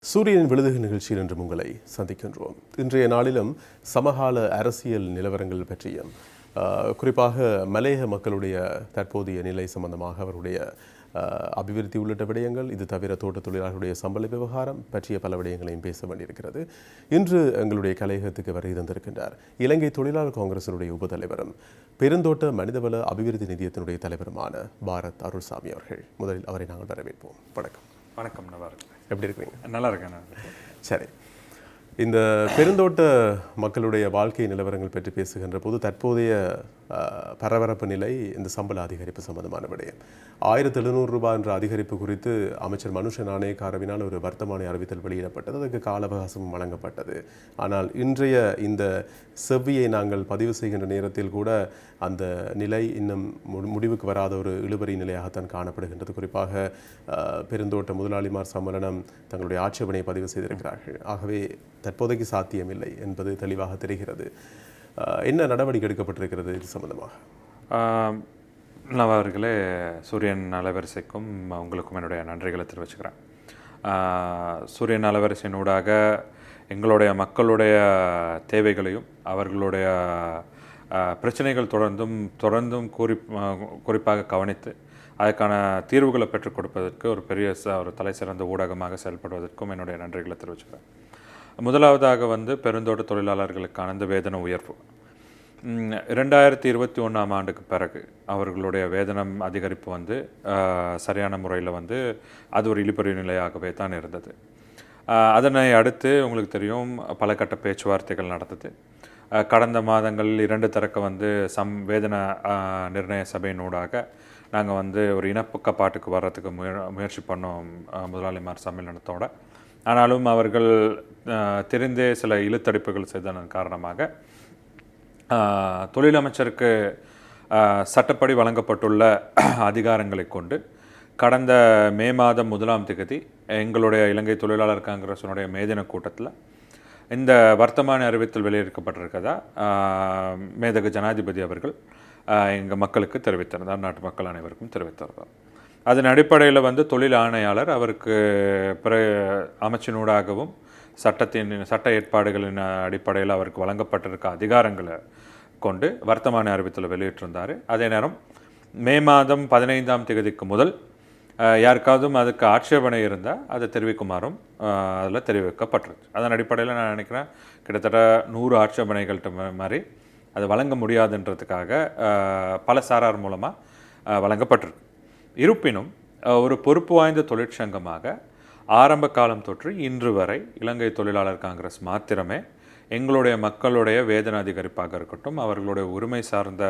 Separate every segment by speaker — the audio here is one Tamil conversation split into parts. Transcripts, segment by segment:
Speaker 1: சூரியனின் விழுதுகள் நிகழ்ச்சியில் இன்று உங்களை சந்திக்கின்றோம். இன்றைய நாளிலும் சமகால அரசியல் நிலவரங்கள் பற்றியும் குறிப்பாக மலையக மக்களுடைய தற்போதைய நிலை சம்பந்தமாக அவருடைய அபிவிருத்தி உள்ளிட்ட விடயங்கள், இது தவிர தோட்ட தொழிலாளர்களுடைய சம்பள விவகாரம் பற்றிய பல விடயங்களையும் பேச வேண்டியிருக்கிறது. இன்று எங்களுடைய கலையகத்துக்கு வருகை தந்திருக்கின்றார் இலங்கை தொழிலாளர் காங்கிரசினுடைய உபதலைவரும் பெருந்தோட்ட மனிதவள அபிவிருத்தி நிதியத்தினுடைய தலைவருமான பாரத் அருள்சாமி அவர்கள். முதலில் அவரை நாங்கள் வரவேற்போம். வணக்கம்.
Speaker 2: வணக்கம். நல்லா இருக்கு.
Speaker 1: எப்படி இருக்கிறீங்க?
Speaker 2: நல்லா இருக்கேன்.
Speaker 1: சரி, இந்த பெருந்தோட்ட மக்களுடைய வாழ்க்கை நிலவரங்கள் பற்றி பேசுகின்ற போது தற்போதைய பரபரப்பு நிலை இந்த சம்பள அதிகரிப்பு சம்பந்தமான விடயம். 1700 ரூபாய் என்ற அதிகரிப்பு குறித்து அமைச்சர் மனுஷ நாணயக்காரவினால் ஒரு வர்த்தமானி அறிவித்தல் வெளியிடப்பட்டது. அதற்கு கால அவகாசம் வழங்கப்பட்டது. ஆனால் இன்றைய இந்த செவ்வியை நாங்கள் பதிவு செய்கின்ற நேரத்தில் கூட அந்த நிலை இன்னும் முடிவுக்கு வராத ஒரு இழுபறி நிலையாகத்தான் காணப்படுகின்றது. குறிப்பாக பெருந்தோட்ட முதலாளிமார் சம்மேளனம் தங்களுடைய ஆட்சேபனை பதிவு செய்திருக்கிறார்கள். ஆகவே தற்போதைக்கு சாத்தியமில்லை என்பது தெளிவாக தெரிகிறது. என்ன நடவடிக்கை எடுக்கப்பட்டிருக்கிறது இது சம்பந்தமாக?
Speaker 2: நவர்களே, சூரியன் அலைவரிசைக்கும் உங்களுக்கும் என்னுடைய நன்றிகளை தெரிவிச்சுக்கிறேன். சூரியன் அலைவரிசையினூடாக எங்களுடைய மக்களுடைய தேவைகளையும் அவர்களுடைய பிரச்சனைகள் தொடர்ந்தும் குறிப்பாக கவனித்து அதுக்கான தீர்வுகளை பெற்றுக் கொடுப்பதற்கு ஒரு பெரிய ஒரு தலை சிறந்த ஊடகமாக செயல்படுவதற்கும் என்னுடைய நன்றிகளை தெரிவிச்சுக்கிறேன். முதலாவதாக பெருந்தோட்ட தொழிலாளர்களுக்கான இந்த வேதன உயர்வு 2021ஆம் ஆண்டுக்கு பிறகு அவர்களுடைய வேதனம் அதிகரிப்பு சரியான முறையில் அது ஒரு இழுபறி நிலையாகவே தான் இருந்தது. அதனை அடுத்து உங்களுக்கு தெரியும், பல கட்ட பேச்சுவார்த்தைகள் நடந்தது. கடந்த மாதங்கள் 2 தரக்க வேதன நிர்ணய சபையினூடாக நாங்கள் ஒரு இனப்பக்கப்பாட்டுக்கு வர்றதுக்கு முயற்சி பண்ணோம் முதலாளிமார் சம்மேளனத்தோட. ஆனாலும் அவர்கள் தெரிந்தே சில இழுத்தடிப்புகள் செய்ததன் காரணமாக தொழிலமைச்சருக்கு சட்டப்படி வழங்கப்பட்டுள்ள அதிகாரங்களை கொண்டு கடந்த மே மாதம் 1ஆம் தேதி எங்களுடைய இலங்கை தொழிலாளர் காங்கிரஸினுடைய மேதின கூட்டத்தில் இந்த வர்த்தமானி அறிவித்தல் வெளியிடப்பட்டிருக்கதா மேதகு ஜனாதிபதி அவர்கள் எங்கள் மக்களுக்கு தெரிவித்திருந்தார், நாட்டு மக்கள் அனைவருக்கும் தெரிவித்திருந்தார். அதன் அடிப்படையில் தொழில் ஆணையாளர் அவருக்கு அமைச்சினூடாகவும் சட்ட ஏற்பாடுகளின் அடிப்படையில் அவருக்கு வழங்கப்பட்டிருக்க அதிகாரங்களை கொண்டு வர்த்தமானி அறிவித்தலை வெளியிட்டிருந்தார். அதே நேரம் மே மாதம் 15ஆம் தேதிக்கு முதல் யாருக்காவது அதுக்கு ஆட்சேபனை இருந்தால் அதை தெரிவிக்குமாறும் அதில் தெரிவிக்கப்பட்டிருக்கு. அதன் அடிப்படையில் நான் நினைக்கிறேன் கிட்டத்தட்ட 100 ஆட்சேபனைகள்கிட்ட மாதிரி அதை வழங்க முடியாதுன்றதுக்காக பல சாரார் மூலமாக வழங்கப்பட்டிருக்கு. இருப்பினும் ஒரு பொறுப்பு வாய்ந்த தொழிற்சங்கமாக ஆரம்ப காலம் தொற்று இன்று வரை இலங்கை தொழிலாளர் காங்கிரஸ் மாத்திரமே எங்களுடைய மக்களுடைய வேதன அதிகரிப்பாக இருக்கட்டும், அவர்களுடைய உரிமை சார்ந்த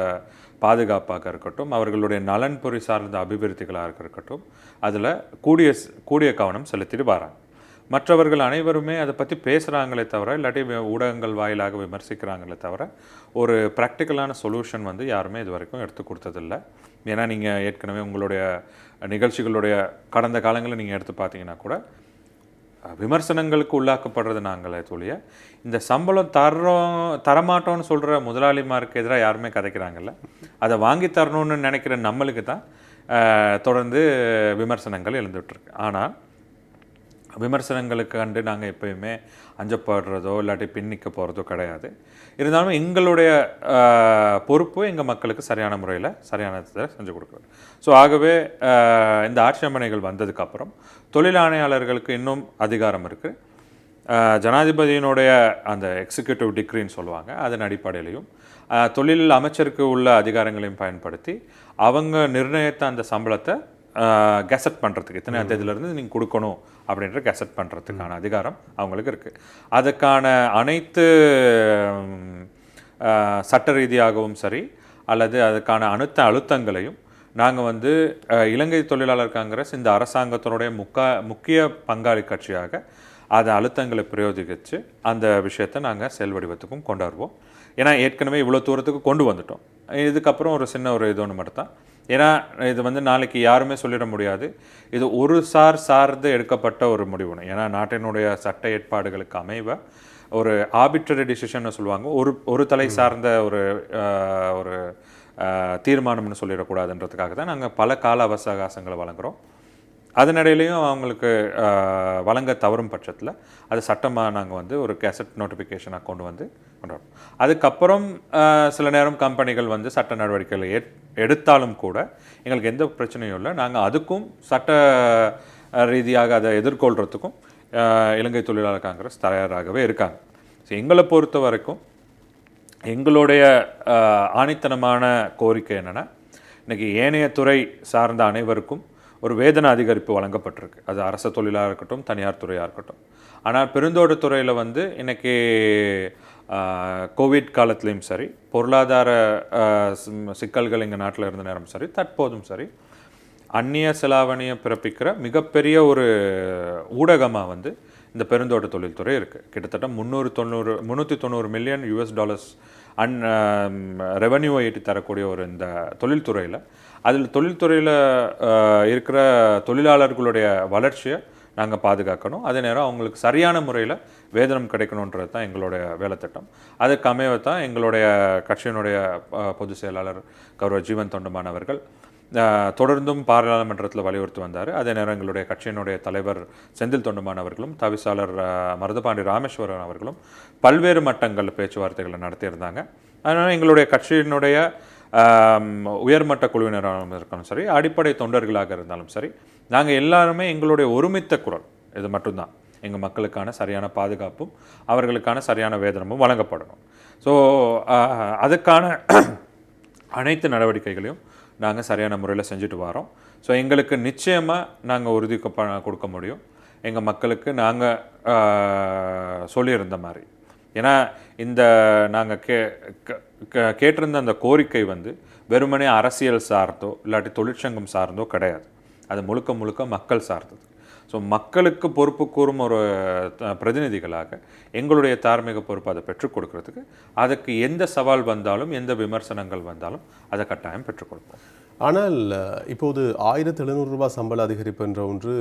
Speaker 2: பாதுகாப்பாக இருக்கட்டும், அவர்களுடைய நலன் பொறி சார்ந்த அபிவிருத்திகளாக இருக்கட்டும், அதில் கூடிய கவனம் செலுத்திட்டு வராங்க. மற்றவர்கள் அனைவருமே அதை பற்றி பேசுகிறாங்களே தவிர, இல்லாட்டி ஊடகங்கள் வாயிலாக விமர்சிக்கிறாங்களே தவிர, ஒரு ப்ராக்டிக்கலான சொல்யூஷன் யாருமே இது வரைக்கும் எடுத்து கொடுத்ததில்லை. ஏன்னா நீங்கள் ஏற்கனவே உங்களுடைய நிகழ்ச்சிகளுடைய கடந்த காலங்களில் நீங்கள் எடுத்து பார்த்தீங்கன்னா கூட விமர்சனங்களுக்கு உள்ளாக்கப்படுறது நாங்களே தோழிய இந்த சம்பளம் தரமாட்டோன்னு சொல்கிற முதலாளிமாருக்கு எதிராக யாருமே கதைக்கிறாங்கல்ல, அதை வாங்கி தரணும்னு நினைக்கிற நம்மளுக்கு தான் தொடர்ந்து விமர்சனங்கள் எழுந்துகிட்ருக்கு. ஆனால் விமர்சனங்களுக்கு கண்டு நாங்கள் எப்பயுமே அஞ்சப்படுறதோ இல்லாட்டி பின்னிக்க போகிறதோ கிடையாது. இருந்தாலும் எங்களுடைய பொறுப்பு எங்கள் மக்களுக்கு சரியான முறையில் சரியானதை செஞ்சு கொடுக்குறது. ஸோ ஆகவே இந்த ஆட்சேபனைகள் வந்ததுக்கப்புறம் தொழில் ஆணையாளர்களுக்கு இன்னும் அதிகாரம் இருக்குது. ஜனாதிபதியினுடைய அந்த எக்ஸிக்யூட்டிவ் டிக்ரின்னு சொல்லுவாங்க, அதன் அடிப்படையிலையும் தொழில் அமைச்சருக்கு உள்ள அதிகாரங்களையும் பயன்படுத்தி அவங்க நிர்ணயித்த அந்த சம்பளத்தை கெசட் பண்ணுறதுக்கு இத்தனை தேதியிலேருந்து நீங்கள் கொடுக்கணும் அப்படின்ற கெசட் பண்ணுறதுக்கான அதிகாரம் அவங்களுக்கு இருக்குது. அதுக்கான அனைத்து சட்ட ரீதியாகவும் சரி அல்லது அதுக்கான அழுத்தங்களையும் நாங்கள் இலங்கை தொழிலாளர் காங்கிரஸ் இந்த அரசாங்கத்தினுடைய முக்கிய பங்காளி கட்சியாக அதை அழுத்தங்களை பிரயோகித்து அந்த விஷயத்தை நாங்கள் செயல்வடிவத்துக்கும் கொண்டு வருவோம். ஏன்னா ஏற்கனவே இவ்வளோ தூரத்துக்கு கொண்டு வந்துட்டோம். இதுக்கப்புறம் ஒரு சின்ன ஒரு இது ஒன்று மட்டும் தான். ஏன்னா இது நாளைக்கு யாருமே சொல்லிட முடியாது, இது ஒரு சார்ந்து எடுக்கப்பட்ட ஒரு முடிவுன்னு. ஏன்னா நாட்டினுடைய சட்ட ஏற்பாடுகளுக்கு அமைவ ஒரு ஆர்பிட்ரரி டிசிஷன்னு சொல்லுவாங்க, ஒரு தலை சார்ந்த ஒரு தீர்மானம்னு சொல்லிடக்கூடாதுன்றதுக்காக தான் நாங்கள் பல கால அவகாசங்களை வழங்குகிறோம். அதனிடையிலையும் அவங்களுக்கு வழங்க தவறும் பட்சத்தில் அது சட்டமாக நாங்கள் வந்து ஒரு கெசட் நோட்டிஃபிகேஷனாக கொண்டு வரோம். அதுக்கப்புறம் சில நேரம் கம்பெனிகள் வந்து சட்ட நடவடிக்கைகளை எடுத்தாலும் கூட எங்களுக்கு எந்த பிரச்சனையும் இல்லை. நாங்கள் அதுக்கும் சட்ட ரீதியாக அதை எதிர்கொள்கிறதுக்கும் இலங்கை தொழிலாளர் காங்கிரஸ் தயாராகவே இருக்காங்க. ஸோ எங்களை பொறுத்த வரைக்கும் எங்களுடைய ஆணித்தனமான கோரிக்கை என்னென்னா, இன்றைக்கி ஏனைய துறை சார்ந்த அனைவருக்கும் ஒரு வேதன அதிகரிப்பு வழங்கப்பட்டிருக்கு. அது அரசு தொழிலாக இருக்கட்டும், தனியார் துறையாக இருக்கட்டும். ஆனால் பெருந்தோட்டத்துறையில் வந்து இன்றைக்கி கோவிட் காலத்துலேயும் சரி, பொருளாதார சிக்கல்கள் எங்கள் நாட்டில் இருந்த நேரம் சரி, தற்போதும் சரி, அந்நிய செலாவணியை பிறப்பிக்கிற மிகப்பெரிய ஒரு ஊடகமாக வந்து இந்த பெருந்தோட்ட தொழில்துறை இருக்குது. கிட்டத்தட்ட 390 மில்லியன் US$ ரெவன்யூவை ஈட்டி தரக்கூடிய ஒரு இந்த தொழில்துறையில், அதில் தொழில்துறையில் இருக்கிற தொழிலாளர்களுடைய வளர்ச்சியை நாங்கள் பாதுகாக்கணும். அதே நேரம் அவங்களுக்கு சரியான முறையில் வேதனம் கிடைக்கணுன்றது தான் எங்களுடைய வேலை திட்டம். அதுக்கு அமைவை தான் எங்களுடைய கட்சியினுடைய பொதுச் செயலாளர் கௌரவ ஜீவன் தொண்டமான் அவர்கள் தொடர்ந்தும் பாராளுமன்றத்தில் வலியுறுத்தி வந்தார். அதே நேரம் எங்களுடைய கட்சியினுடைய தலைவர் செந்தில் தொண்டமான் அவர்களும், தவிசாளர் மருதபாண்டி ராமேஸ்வரன் அவர்களும் பல்வேறு மட்டங்களில் பேச்சுவார்த்தைகளை நடத்தியிருந்தாங்க. அதனால் எங்களுடைய கட்சியினுடைய உயர்மட்ட குழுவினராக இருந்தாலும் சரி, அடிப்படை தொண்டர்களாக இருந்தாலும் சரி, நாங்கள் எல்லாருமே எங்களுடைய ஒருமித்த குரல் இது மட்டும்தான். எங்கள் மக்களுக்கான சரியான பாதுகாப்பும் அவர்களுக்கான சரியான வேதனமும் வழங்கப்படணும். ஸோ அதுக்கான அனைத்து நடவடிக்கைகளையும் நாங்கள் சரியான முறையில் செஞ்சுட்டு வரோம். ஸோ எங்களுக்கு நிச்சயமாக நாங்கள் உறுதி கொடுக்க முடியும். எங்கள் மக்களுக்கு நாங்கள் சொல்லியிருந்த மாதிரி. ஏன்னா இந்த நாங்கள் கேட்டிருந்த அந்த கோரிக்கை வந்து வெறுமனே அரசியல் சார்ந்தோ இல்லாட்டி தொழிற்சங்கம் சார்ந்தோ கிடையாது. அது முழுக்க முழுக்க மக்கள் சார்ந்தது. ஸோ மக்களுக்கு பொறுப்பு கூறும் ஒரு பிரதிநிதிகளாக எங்களுடைய தார்மீக பொறுப்பு அதை பெற்றுக் கொடுக்கறதுக்கு, அதுக்கு எந்த சவால் வந்தாலும் எந்த விமர்சனங்கள் வந்தாலும் அதை கட்டாயம் பெற்றுக் கொடுப்போம்.
Speaker 1: ஆனால் இப்போது 1700 ரூபாய் சம்பள அதிகரிப்பு என்ற ஒன்று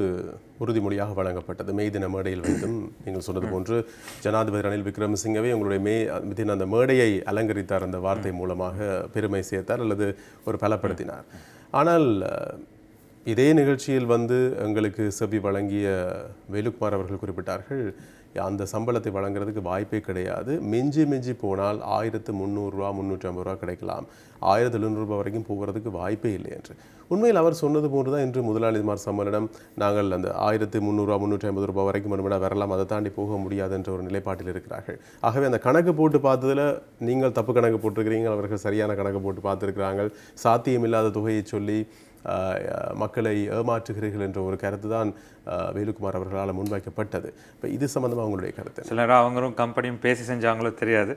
Speaker 1: உறுதிமொழியாக வழங்கப்பட்டது. மே தின மேடையில் வைத்தும் நீங்கள் சொன்னது போன்று ஜனாதிபதி ரணில் விக்ரமசிங்கவே உங்களுடைய அந்த மேடையை அலங்கரித்தார். அந்த வார்த்தை மூலமாக பெருமை சேர்த்தார் அல்லது ஒரு பலப்படுத்தினார். ஆனால் இதே நிகழ்ச்சியில் வந்து எங்களுக்கு செவி வழங்கிய வேலுக்குமார் அவர்கள் குறிப்பிட்டார்கள், அந்த சம்பளத்தை வழங்குறதுக்கு வாய்ப்பே கிடையாது. மிஞ்சி போனால் 1300 ரூபா 350 ரூபா கிடைக்கலாம், 1700 ரூபாய் வரைக்கும் போகிறதுக்கு வாய்ப்பே இல்லை என்று. உண்மையில் அவர் சொன்னது போன்று தான் இன்று முதலாளிமார் சம்மேளனம் நாங்கள் அந்த 1300 ரூபா 350 ரூபாய் வரைக்கும் மறுபடியும் வரலாம், அதை தாண்டி போக முடியாது என்ற ஒரு நிலைப்பாட்டில் இருக்கிறார்கள். ஆகவே அந்த கணக்கு போட்டு பார்த்ததில் நீங்கள் தப்பு கணக்கு போட்டிருக்கிறீங்க, அவர்கள் சரியான கணக்கு போட்டு பார்த்துருக்கிறாங்க. சாத்தியமில்லாத தொகையை சொல்லி மக்களை ஏமாற்றுகிறீர்கள் என்ற ஒரு கருத்து தான் வேலுக்குமார் அவர்களால் முன்வைக்கப்பட்டது. இப்போ இது சம்பந்தமாக அவங்களுடைய கருத்து.
Speaker 2: சில நேரம் அவங்களும் கம்பெனியும் பேசி செஞ்சாங்களோ தெரியாது.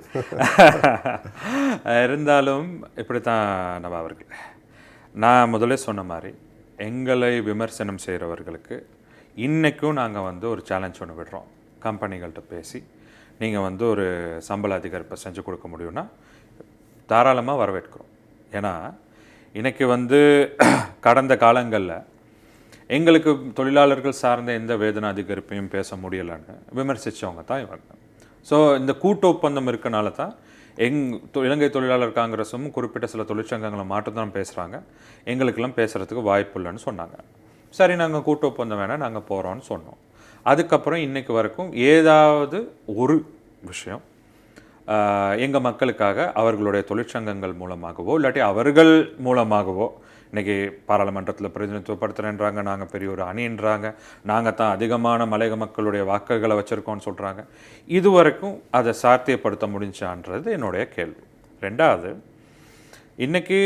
Speaker 2: இருந்தாலும் இப்படித்தான் நம்ம அவர்கள், நான் முதலே சொன்ன மாதிரி எங்களை விமர்சனம் செய்கிறவர்களுக்கு இன்றைக்கும் நாங்கள் வந்து ஒரு சேலஞ்ச் ஒன்று விடுறோம். கம்பெனிகள்கிட்ட பேசி நீங்கள் வந்து ஒரு சம்பள அதிகரிப்பை செஞ்சு கொடுக்க முடியும்னா தாராளமாக வரவேற்கிறோம். ஏன்னா இன்றைக்கி வந்து கடந்த காலங்களில் எங்களுக்கு தொழிலாளர்கள் சார்ந்த எந்த வேதனை அதிகரிப்பையும் பேச முடியலைன்னு விமர்சித்தவங்க தான் இவங்க. ஸோ இந்த கூட்டு ஒப்பந்தம் இருக்கனால தான் இலங்கை தொழிலாளர் காங்கிரஸும் குறிப்பிட்ட சில தொழிற்சங்கங்களை மட்டும்தான் பேசுகிறாங்க, எங்களுக்கெல்லாம் பேசுகிறதுக்கு வாய்ப்பு இல்லைன்னு சொன்னாங்க. சரி, நாங்கள் கூட்டு ஒப்பந்தம் வேணால் நாங்கள் போகிறோன்னு சொன்னோம். அதுக்கப்புறம் இன்றைக்கு வரைக்கும் ஏதாவது ஒரு விஷயம் எங்கள் மக்களுக்காக அவர்களுடைய தொழிற்சங்கங்கள் மூலமாகவோ இல்லாட்டி அவர்கள் மூலமாகவோ, இன்றைக்கி பாராளுமன்றத்தில் பிரதிநிதித்துவப்படுத்துகிறேன்றாங்க, நாங்கள் பெரிய ஒரு அணின்றாங்க, நாங்கள் தான் அதிகமான மலையக மக்களுடைய வாக்குகளை வச்சுருக்கோன்னு சொல்கிறாங்க. இதுவரைக்கும் அதை சாத்தியப்படுத்த முடிஞ்சான்றது என்னுடைய கேள்வி. ரெண்டாவது, இன்றைக்கி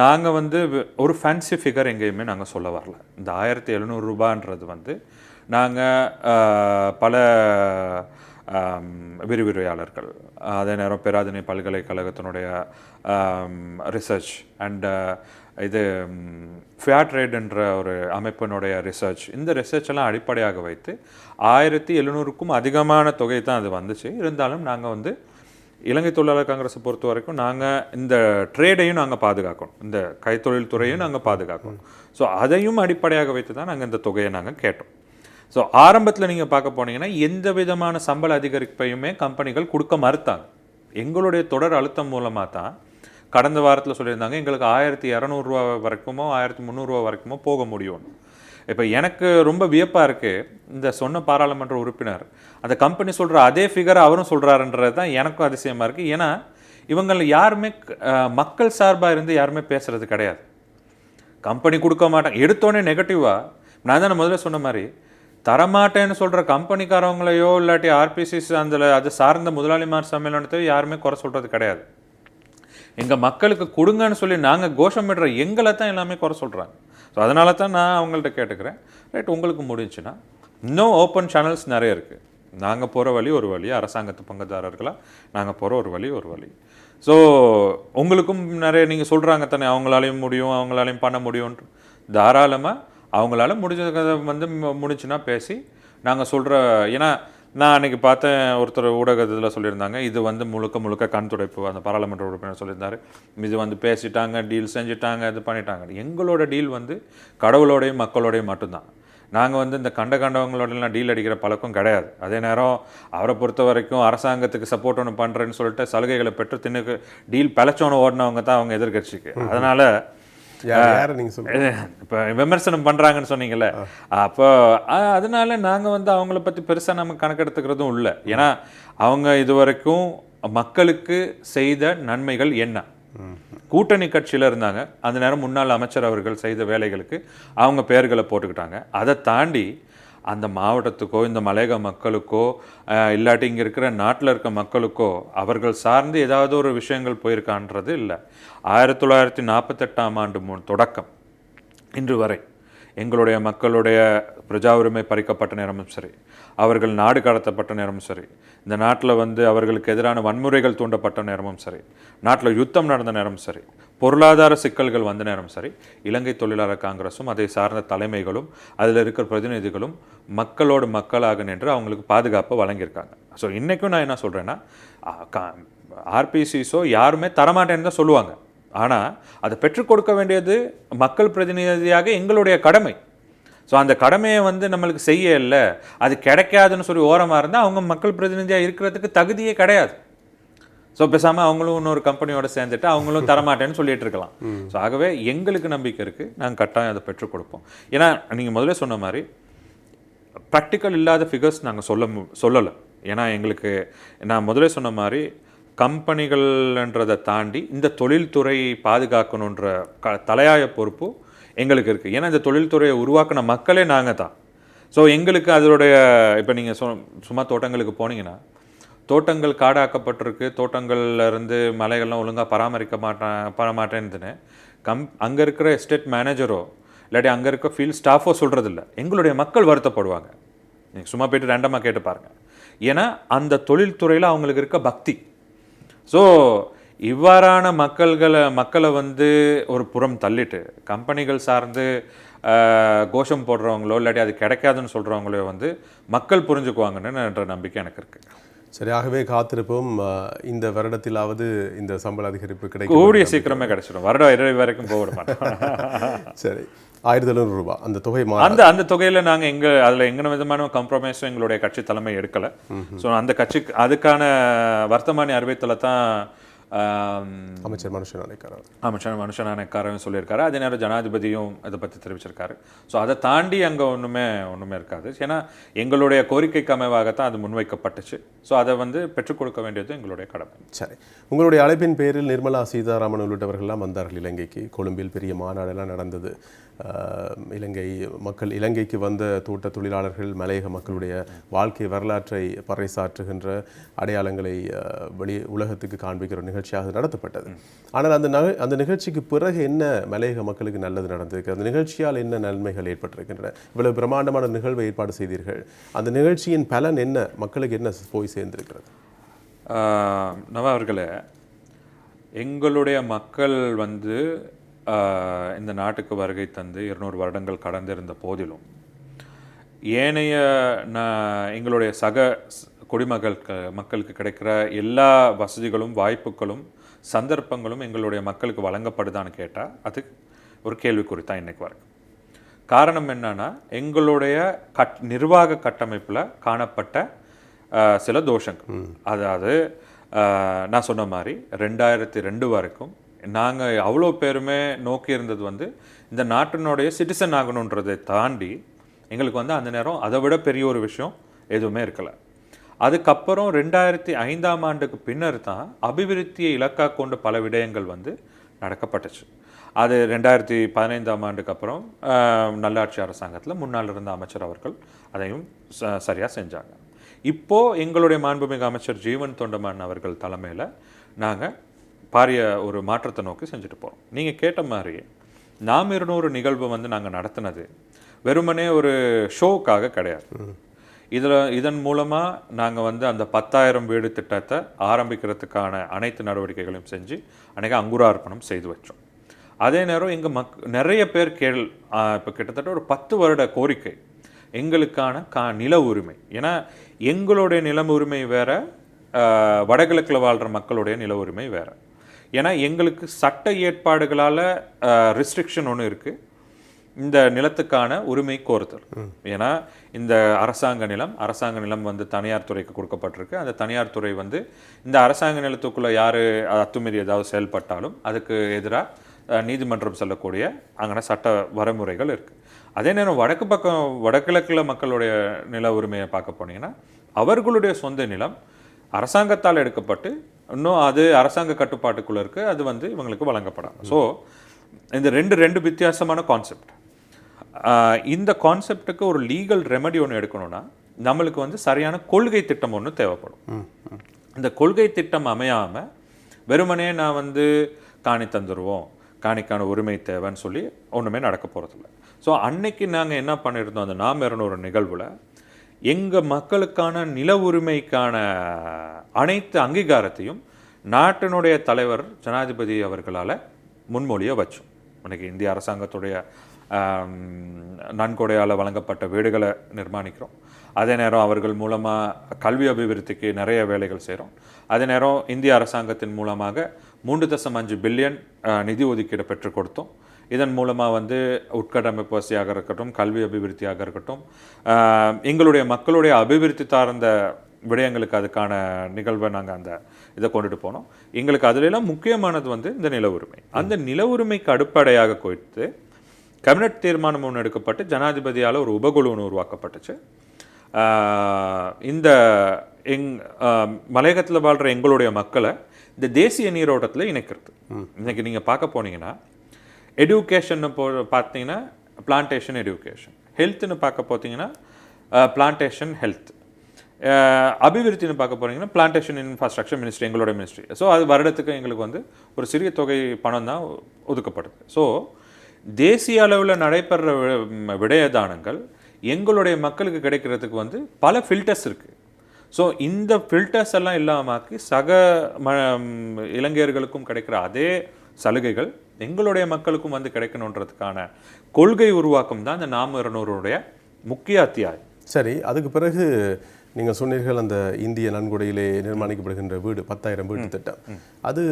Speaker 2: நாங்கள் வந்து ஒரு ஃபேன்சி ஃபிகர் எங்கேயுமே நாங்கள் சொல்ல வரல. இந்த 1700 ரூபான்றது வந்து நாங்கள் பல விரிவுரையாளர்கள், அதே நேரம் பேராதனை பல்கலைக்கழகத்தினுடைய ரிசர்ச் அண்ட் இது ஃபேர் ட்ரேடுன்ற ஒரு அமைப்பினுடைய ரிசர்ச், இந்த ரிசர்ச்செல்லாம் அடிப்படையாக வைத்து 1700க்கும் அதிகமான தொகை தான் அது வந்துச்சு. இருந்தாலும் நாங்கள் வந்து இலங்கை தொழிலாளர் காங்கிரஸை பொறுத்த வரைக்கும் நாங்கள் இந்த ட்ரேடையும் நாங்கள் பாதுகாக்கணும், இந்த கைத்தொழில் துறையும் நாங்கள் பாதுகாக்கணும். ஸோ அதையும் அடிப்படையாக வைத்து தான் நாங்கள் இந்த தொகையை நாங்கள் கேட்டோம். ஸோ ஆரம்பத்தில் நீங்கள் பார்க்க போனீங்கன்னா எந்த விதமான சம்பள அதிகரிப்பையுமே கம்பெனிகள் கொடுக்க மறுத்தாங்க. எங்களுடைய தொடர் அழுத்தம் மூலமாக தான் கடந்த வாரத்தில் சொல்லியிருந்தாங்க எங்களுக்கு 1200 ரூபா வரைக்குமோ 1300 ரூபா வரைக்குமோ போக முடியும்னு. இப்போ எனக்கு ரொம்ப வியப்பாக இருக்குது, இந்த சொன்ன பாராளுமன்ற உறுப்பினர் அந்த கம்பெனி சொல்கிற அதே ஃபிகரை அவரும் சொல்கிறாருன்றது தான் எனக்கும் அதிசயமாக இருக்குது. ஏன்னா இவங்கள யாருமே மக்கள் சார்பாக இருந்து யாருமே பேசுறது கிடையாது. கம்பெனி கொடுக்க மாட்டாங்க எடுத்தோடனே நெகட்டிவாக. நான் தான் முதல்ல சொன்ன மாதிரி தரமாட்டேன்னு சொல்கிற கம்பெனிக்காரவங்களையோ இல்லாட்டி ஆர்பிசிஸ் அது சார்ந்த முதலாளிமார் சம்மேளனத்தையோ யாருமே குறை சொல்கிறது கிடையாது. எங்கள் மக்களுக்கு கொடுங்கன்னு சொல்லி நாங்கள் கோஷமிடுற எங்களை தான் எல்லாமே குறை சொல்கிறாங்க. ஸோ அதனால தான் நான் அவங்கள்ட்ட கேட்டுக்கிறேன், ரைட் உங்களுக்கு முடிஞ்சுன்னா இன்னும் ஓப்பன் சேனல்ஸ் நிறைய இருக்குது. நாங்கள் போகிற வழி ஒரு வழி, அரசாங்கத்து பங்குதாரர்களாக நாங்கள் போகிற ஒரு வழி. ஸோ உங்களுக்கும் நிறைய நீங்கள் சொல்கிறாங்க தானே, அவங்களாலையும் முடியும், அவங்களாலையும் பண்ண முடியும்ன்ற, தாராளமாக அவங்களால முடிஞ்சதை வந்து முடிச்சுன்னா பேசி நாங்கள் சொல்கிற. ஏன்னா நான் அன்றைக்கி பார்த்தேன், ஒருத்தர் ஊடகத்தில் சொல்லியிருந்தாங்க, இது வந்து முழுக்க கண் துடைப்பு. அந்த பாராளுமன்ற உறுப்பினர் சொல்லியிருந்தார், இது வந்து பேசிட்டாங்க, டீல் செஞ்சுட்டாங்க, இது பண்ணிட்டாங்க. எங்களோட டீல் வந்து கடவுளோடையும் மக்களோடையும் மட்டும்தான். நாங்கள் வந்து இந்த கண்டவங்களோடலாம் டீல் அடிக்கிற பழக்கம் கிடையாது. அதே நேரம் அவரை பொறுத்த வரைக்கும் அரசாங்கத்துக்கு சப்போர்ட் ஒன்று பண்ணுறேன்னு சொல்லிட்டு சலுகைகளை பெற்று தின்னுக்கு டீல் பிழைச்சோன்னு ஓடினவங்க தான் அவங்க எதிர்கட்சிக்கு. அதனால் இப்போ விமர்சனம் பண்ணுறாங்கன்னு சொன்னீங்கல்ல, அப்போ அதனால நாங்கள் வந்து அவங்கள பற்றி பெருசாக நம்ம கணக்கெடுத்துக்கிறதும் இல்லை. ஏன்னா அவங்க இதுவரைக்கும் மக்களுக்கு செய்த நன்மைகள் என்ன, கூட்டணி கட்சியில் இருந்தாங்க, அந்த நேரம் முன்னாள் அமைச்சர் அவர்கள் செய்த வேலைகளுக்கு அவங்க பெயர்களை போட்டுக்கிட்டாங்க. அதை தாண்டி அந்த மாவட்டத்துக்கோ இந்த மலையக மக்களுக்கோ இல்லாட்டி இங்கே இருக்கிற நாட்டில் இருக்க மக்களுக்கோ அவர்கள் சார்ந்து ஏதாவது ஒரு விஷயங்கள் போயிருக்கான்றது இல்லை. 1948ஆம் ஆண்டு தொடக்கம் இன்று வரை எங்களுடைய மக்களுடைய பிரஜா உரிமை பறிக்கப்பட்ட நேரமும் சரி, அவர்கள் நாடு கடத்தப்பட்ட நேரமும் சரி, இந்த நாட்டில் வந்து அவர்களுக்கு எதிரான வன்முறைகள் தூண்டப்பட்ட நேரமும் சரி, நாட்டில் யுத்தம் நடந்த நேரமும் சரி, பொருளாதார சிக்கல்கள் வந்த நேரம் சரி, இலங்கை தொழிலாளர் காங்கிரஸும் அதை சார்ந்த தலைமைகளும் அதில் இருக்கிற பிரதிநிதிகளும் மக்களோடு மக்களாக நின்று அவங்களுக்கு பாதுகாப்பை வழங்கியிருக்காங்க. ஸோ இன்றைக்கும் நான் என்ன சொல்கிறேன்னா, ஆர்பிசிஸோ யாருமே தரமாட்டேன்னு தான் சொல்லுவாங்க. ஆனால் அதை பெற்றுக் கொடுக்க வேண்டியது மக்கள் பிரதிநிதியாக எங்களுடைய கடமை. ஸோ அந்த கடமையை வந்து நம்மளுக்கு செய்ய இல்லை, அது கிடைக்காதுன்னு சொல்லி ஓரமாக இருந்தால் அவங்க மக்கள் பிரதிநிதியாக இருக்கிறதுக்கு தகுதியே கிடையாது. ஸோ பேசாமல் அவங்களும் இன்னொரு கம்பெனியோட சேர்ந்துட்டு அவங்களும் தரமாட்டேன்னு சொல்லிட்டு இருக்கலாம். ஸோ ஆகவே எங்களுக்கு நம்பிக்கை இருக்குது, நாங்கள் கட்டாயம் அதை பெற்றுக் கொடுப்போம். ஏன்னா நீங்கள் முதல்ல சொன்ன மாதிரி ப்ராக்டிக்கல் இல்லாத ஃபிகர்ஸ் நாங்கள் சொல்லலை. ஏன்னா எங்களுக்கு நான் முதல்ல சொன்ன மாதிரி கம்பெனிகள்ன்றதை தாண்டி இந்த தொழில்துறையை பாதுகாக்கணுன்ற தலையாய பொறுப்பு எங்களுக்கு இருக்குது. ஏன்னா இந்த தொழில்துறையை உருவாக்கின மக்களே நாங்கள் தான். ஸோ எங்களுக்கு அதோடைய இப்போ நீங்கள் சும்மா தோட்டங்களுக்கு போனீங்கன்னா, தோட்டங்கள் காடாக்கப்பட்டிருக்கு, தோட்டங்கள்லேருந்து மலைகள்லாம் ஒழுங்காக பண்ண மாட்டேன்னு அங்கே இருக்கிற எஸ்டேட் மேனேஜரோ இல்லாட்டி அங்கே இருக்க ஃபீல்ட் ஸ்டாஃபோ சொல்கிறதில்ல, எங்களுடைய மக்கள் வருத்தப்படுவாங்க. நீங்கள் சும்மா போய்ட்டு ரேண்டமாக கேட்டு பாருங்கள். ஏன்னா அந்த தொழில்துறையில் அவங்களுக்கு இருக்க பக்தி. ஸோ இவ்வாறான மக்களை வந்து ஒரு புறம் தள்ளிட்டு கம்பெனிகள் சார்ந்து கோஷம் போடுறவங்களோ இல்லாட்டி அது கிடைக்காதுன்னு சொல்கிறவங்களோ வந்து மக்கள் புரிஞ்சுக்குவாங்கன்னு நம்பிக்கை எனக்கு இருக்குது.
Speaker 1: சரியாகவே காத்திருப்போம். இந்த வருடத்திலாவது இந்த சம்பள அதிகரிப்பு கிடைக்கும்,
Speaker 2: கூடிய சீக்கிரமே கிடைச்சிடும். வருடம் இறுதி வரைக்கும் போக மாட்டோம்.
Speaker 1: சரி, 1700 ரூபாய் அந்த தொகை
Speaker 2: அந்த தொகையில் நாங்கள் அதில் எங்கன விதமான கம்ப்ரமைஸும் எங்களுடைய கட்சி தலைமை எடுக்கலை. ஸோ அந்த கட்சிக்கு அதுக்கான வர்த்தமானி அறிவித்தலை தான்
Speaker 1: அமைச்சர் மனுஷ
Speaker 2: நாணயக்காரன் சொல்லியிருக்காரு. அதே நேரம் ஜனாதிபதியும் இதை பற்றி தெரிவிச்சிருக்காரு. ஸோ அதை தாண்டி அங்கே ஒன்றுமே இருக்காது. ஏன்னா எங்களுடைய கோரிக்கைக்கு அமைவாகத்தான் அது முன்வைக்கப்பட்டுச்சு. ஸோ அதை வந்து பெற்றுக் கொடுக்க வேண்டியது எங்களுடைய கடமை.
Speaker 1: சரி, உங்களுடைய அழைப்பின் பேரில் நிர்மலா சீதாராமன் உள்ளிட்டவர்கள்லாம் வந்தார்கள் இலங்கைக்கு. கொழும்பில் பெரிய மாநாடெல்லாம் நடந்தது. இலங்கைக்கு வந்த தோட்ட தொழிலாளர்கள் மலையக மக்களுடைய வாழ்க்கை வரலாற்றை பறைசாற்றுகின்ற அடையாளங்களை உலகத்துக்கு காண்பிக்கிற நிகழ்ச்சியாக நடத்தப்பட்டது. ஆனால் அந்த நிகழ்ச்சிக்கு பிறகு என்ன மலையக மக்களுக்கு நல்லது நடந்திருக்கு, அந்த நிகழ்ச்சியால் என்ன நன்மைகள் ஏற்பட்டிருக்கின்றன? இவ்வளவு பிரம்மாண்டமான நிகழ்வை ஏற்பாடு செய்தீர்கள், அந்த நிகழ்ச்சியின் பலன் என்ன, மக்களுக்கு என்ன போய் சேர்ந்திருக்கிறது?
Speaker 2: நவா அவர்களே, எங்களுடைய மக்கள் வந்து இந்த நாட்டுக்கு வருகை தந்து 200 வருடங்கள் கடந்திருந்த போதிலும் ஏனைய எங்களுடைய சக மக்களுக்கு கிடைக்கிற எல்லா வசதிகளும் வாய்ப்புகளும் சந்தர்ப்பங்களும் எங்களுடைய மக்களுக்கு வழங்கப்படுதான்னு கேட்டால் அது ஒரு கேள்விக்குறி தான் இன்னைக்கு வரைக்கும். காரணம் என்னன்னா, எங்களுடைய நிர்வாக கட்டமைப்பில் காணப்பட்ட சில தோஷங்கள். அதாவது நான் சொன்ன மாதிரி 2002 வரைக்கும் நாங்கள் அவ்வளோ பேருமே நோக்கி இருந்தது வந்து இந்த நாட்டினுடைய சிட்டிசன் ஆகணுன்றதை தாண்டி எங்களுக்கு வந்து அந்த நேரம் அதை விட பெரிய ஒரு விஷயம் எதுவுமே இருக்கலை. அதுக்கப்புறம் 2005ஆம் ஆண்டுக்கு பின்னர் தான் அபிவிருத்தியை இலக்காக கொண்ட பல விடயங்கள் வந்து நடக்கப்பட்டுச்சு. அது 2015ஆம் ஆண்டுக்கு அப்புறம் நல்லாட்சி அரசாங்கத்தில் முன்னால் இருந்த அமைச்சர் அவர்கள் அதையும் சரியாக செஞ்சாங்க. இப்போது எங்களுடைய மாண்புமிகு அமைச்சர் ஜீவன் தொண்டமான் அவர்கள் தலைமையில் நாங்கள் பாரிய ஒரு மாற்றத்தை நோக்கி செஞ்சுட்டு போகிறோம். நீங்கள் கேட்ட மாதிரி நாம் 200 நிகழ்வு வந்து நாங்கள் நடத்தினது வெறுமனே ஒரு ஷோவுக்காக கிடையாது. இதன் மூலமாக நாங்கள் வந்து அந்த 10,000 வீடு திட்டத்தை ஆரம்பிக்கிறதுக்கான அனைத்து நடவடிக்கைகளையும் செஞ்சு அன்றைக்கி அங்குரார்ப்பணம் செய்து வச்சோம். அதே நேரம் எங்கள் நிறைய பேர் இப்போ கிட்டத்தட்ட ஒரு 10 வருட கோரிக்கை எங்களுக்கான நில உரிமை. ஏன்னா எங்களுடைய நில உரிமை வேற, வடகிழக்கில் வாழ்கிற மக்களுடைய நில உரிமை வேற. ஏன்னா எங்களுக்கு சட்ட ஏற்பாடுகளால் ரெஸ்ட்ரிக்ஷன் ஒன்று இருக்குது, இந்த நிலத்துக்கான உரிமை கோருதல். ஏன்னா இந்த அரசாங்க நிலம் வந்து தனியார் துறைக்கு கொடுக்கப்பட்டிருக்கு. அந்த தனியார் துறை வந்து இந்த அரசாங்க நிலத்துக்குள்ளே யார் அத்துமீறி ஏதாவது செயல்பட்டாலும் அதுக்கு எதிராக நீதிமன்றம் செல்லக்கூடிய அங்கே சட்ட வரைமுறைகள் இருக்குது. அதே நேரம் வடகிழக்கில் மக்களுடைய நில உரிமையை பார்க்க போனீங்கன்னா அவர்களுடைய சொந்த நிலம் அரசாங்கத்தால் எடுக்கப்பட்டு இன்னும் அது அரசாங்க கட்டுப்பாட்டுக்குள்ளே இருக்குது, அது வந்து இவங்களுக்கு வழங்கப்படாது. ஸோ இந்த ரெண்டு வித்தியாசமான கான்செப்ட். இந்த கான்செப்டுக்கு ஒரு லீகல் ரெமெடி ஒன்று எடுக்கணும்னா நம்மளுக்கு வந்து சரியான கொள்கை திட்டம் ஒன்று தேவைப்படும். இந்த கொள்கை திட்டம் அமையாமல் வெறுமனே நான் வந்து காணி தந்துடுவோம், காணிக்கான உரிமை தேவைன்னு சொல்லி ஒன்றுமே நடக்க போகிறதில்ல. ஸோ அன்னைக்கு நாங்கள் என்ன பண்ணியிருந்தோம், அந்த நாம் 200 நிகழ்வில் எங்கள் மக்களுக்கான நில உரிமைக்கான அனைத்து அங்கீகாரத்தையும் நாட்டினுடைய தலைவர் ஜனாதிபதி அவர்களால் முன்மொழிய வச்சோம். அன்றைக்கி இந்திய அரசாங்கத்துடைய நன்கொடையால் வழங்கப்பட்ட வீடுகளை நிர்மாணிக்கிறோம். அதே நேரம் அவர்கள் மூலமாக கல்வி அபிவிருத்திக்கு நிறைய வேலைகள் செய்கிறோம். அதே நேரம் இந்திய அரசாங்கத்தின் மூலமாக 3.5 பில்லியன் நிதி ஒதுக்கீடு பெற்றுக் கொடுத்தோம். இதன் மூலமாக வந்து உட்கட்டமைப்பு வசதியாக இருக்கட்டும், கல்வி அபிவிருத்தியாக இருக்கட்டும், எங்களுடைய மக்களுடைய அபிவிருத்தி சார்ந்த விடயங்களுக்கு அதுக்கான நிகழ்வை நாங்கள் அந்த இதை கொண்டுட்டு போனோம். எங்களுக்கு அதிலெல்லாம் முக்கியமானது வந்து இந்த நில உரிமை. அந்த நில உரிமைக்கு அடிப்படையாக கொடுத்து கேபினட் தீர்மானம் ஒன்று எடுக்கப்பட்டு ஜனாதிபதியால் ஒரு உபகுழு ஒன்று உருவாக்கப்பட்டுச்சு. இந்த மலையகத்தில் வாழ்கிற எங்களுடைய மக்களை இந்த தேசிய நீரோட்டத்தில் இணைக்கிறது. இன்றைக்கி நீங்கள் பார்க்க போனீங்கன்னா எஜுகேஷன் பார்த்தீங்கன்னா பிளான்டேஷன் எஜுகேஷன், ஹெல்த்துன்னு பார்க்க பார்த்தீங்கன்னா பிளான்டேஷன் ஹெல்த், அபிவிருத்தின்னு பார்க்க போனீங்கன்னா பிளான்டேஷன் இன்ஃப்ராஸ்ட்ரக்சர் மினிஸ்ட்ரி, எங்களோட மினிஸ்ட்ரி. ஸோ அது வருடத்துக்கு எங்களுக்கு வந்து ஒரு சிறிய தொகை பணம் தான் ஒதுக்கப்படுது. ஸோ தேசிய அளவில் நடைபெற விடயதானங்கள் எங்களுடைய மக்களுக்கு கிடைக்கிறதுக்கு வந்து பல ஃபில்டர்ஸ் இருக்குது. ஸோ இந்த ஃபில்டர்ஸ் எல்லாம் இல்லாமக்கி சக இளைஞர்களுக்கும் கிடைக்கிற அதே சலுகைகள் எங்களுடைய மக்களுக்கும் வந்து கிடைக்கணுன்றதுக்கான கொள்கை உருவாக்கம் தான் இந்த நாம் 200 முக்கிய அத்தியாயம்.
Speaker 1: சரி, அதுக்கு பிறகு நீங்கள் சொன்னீர்கள் அந்த இந்திய நன்கொடையிலே நிர்மாணிக்கப்படுகின்ற வீடு 10,000 வீடு திட்டம், அது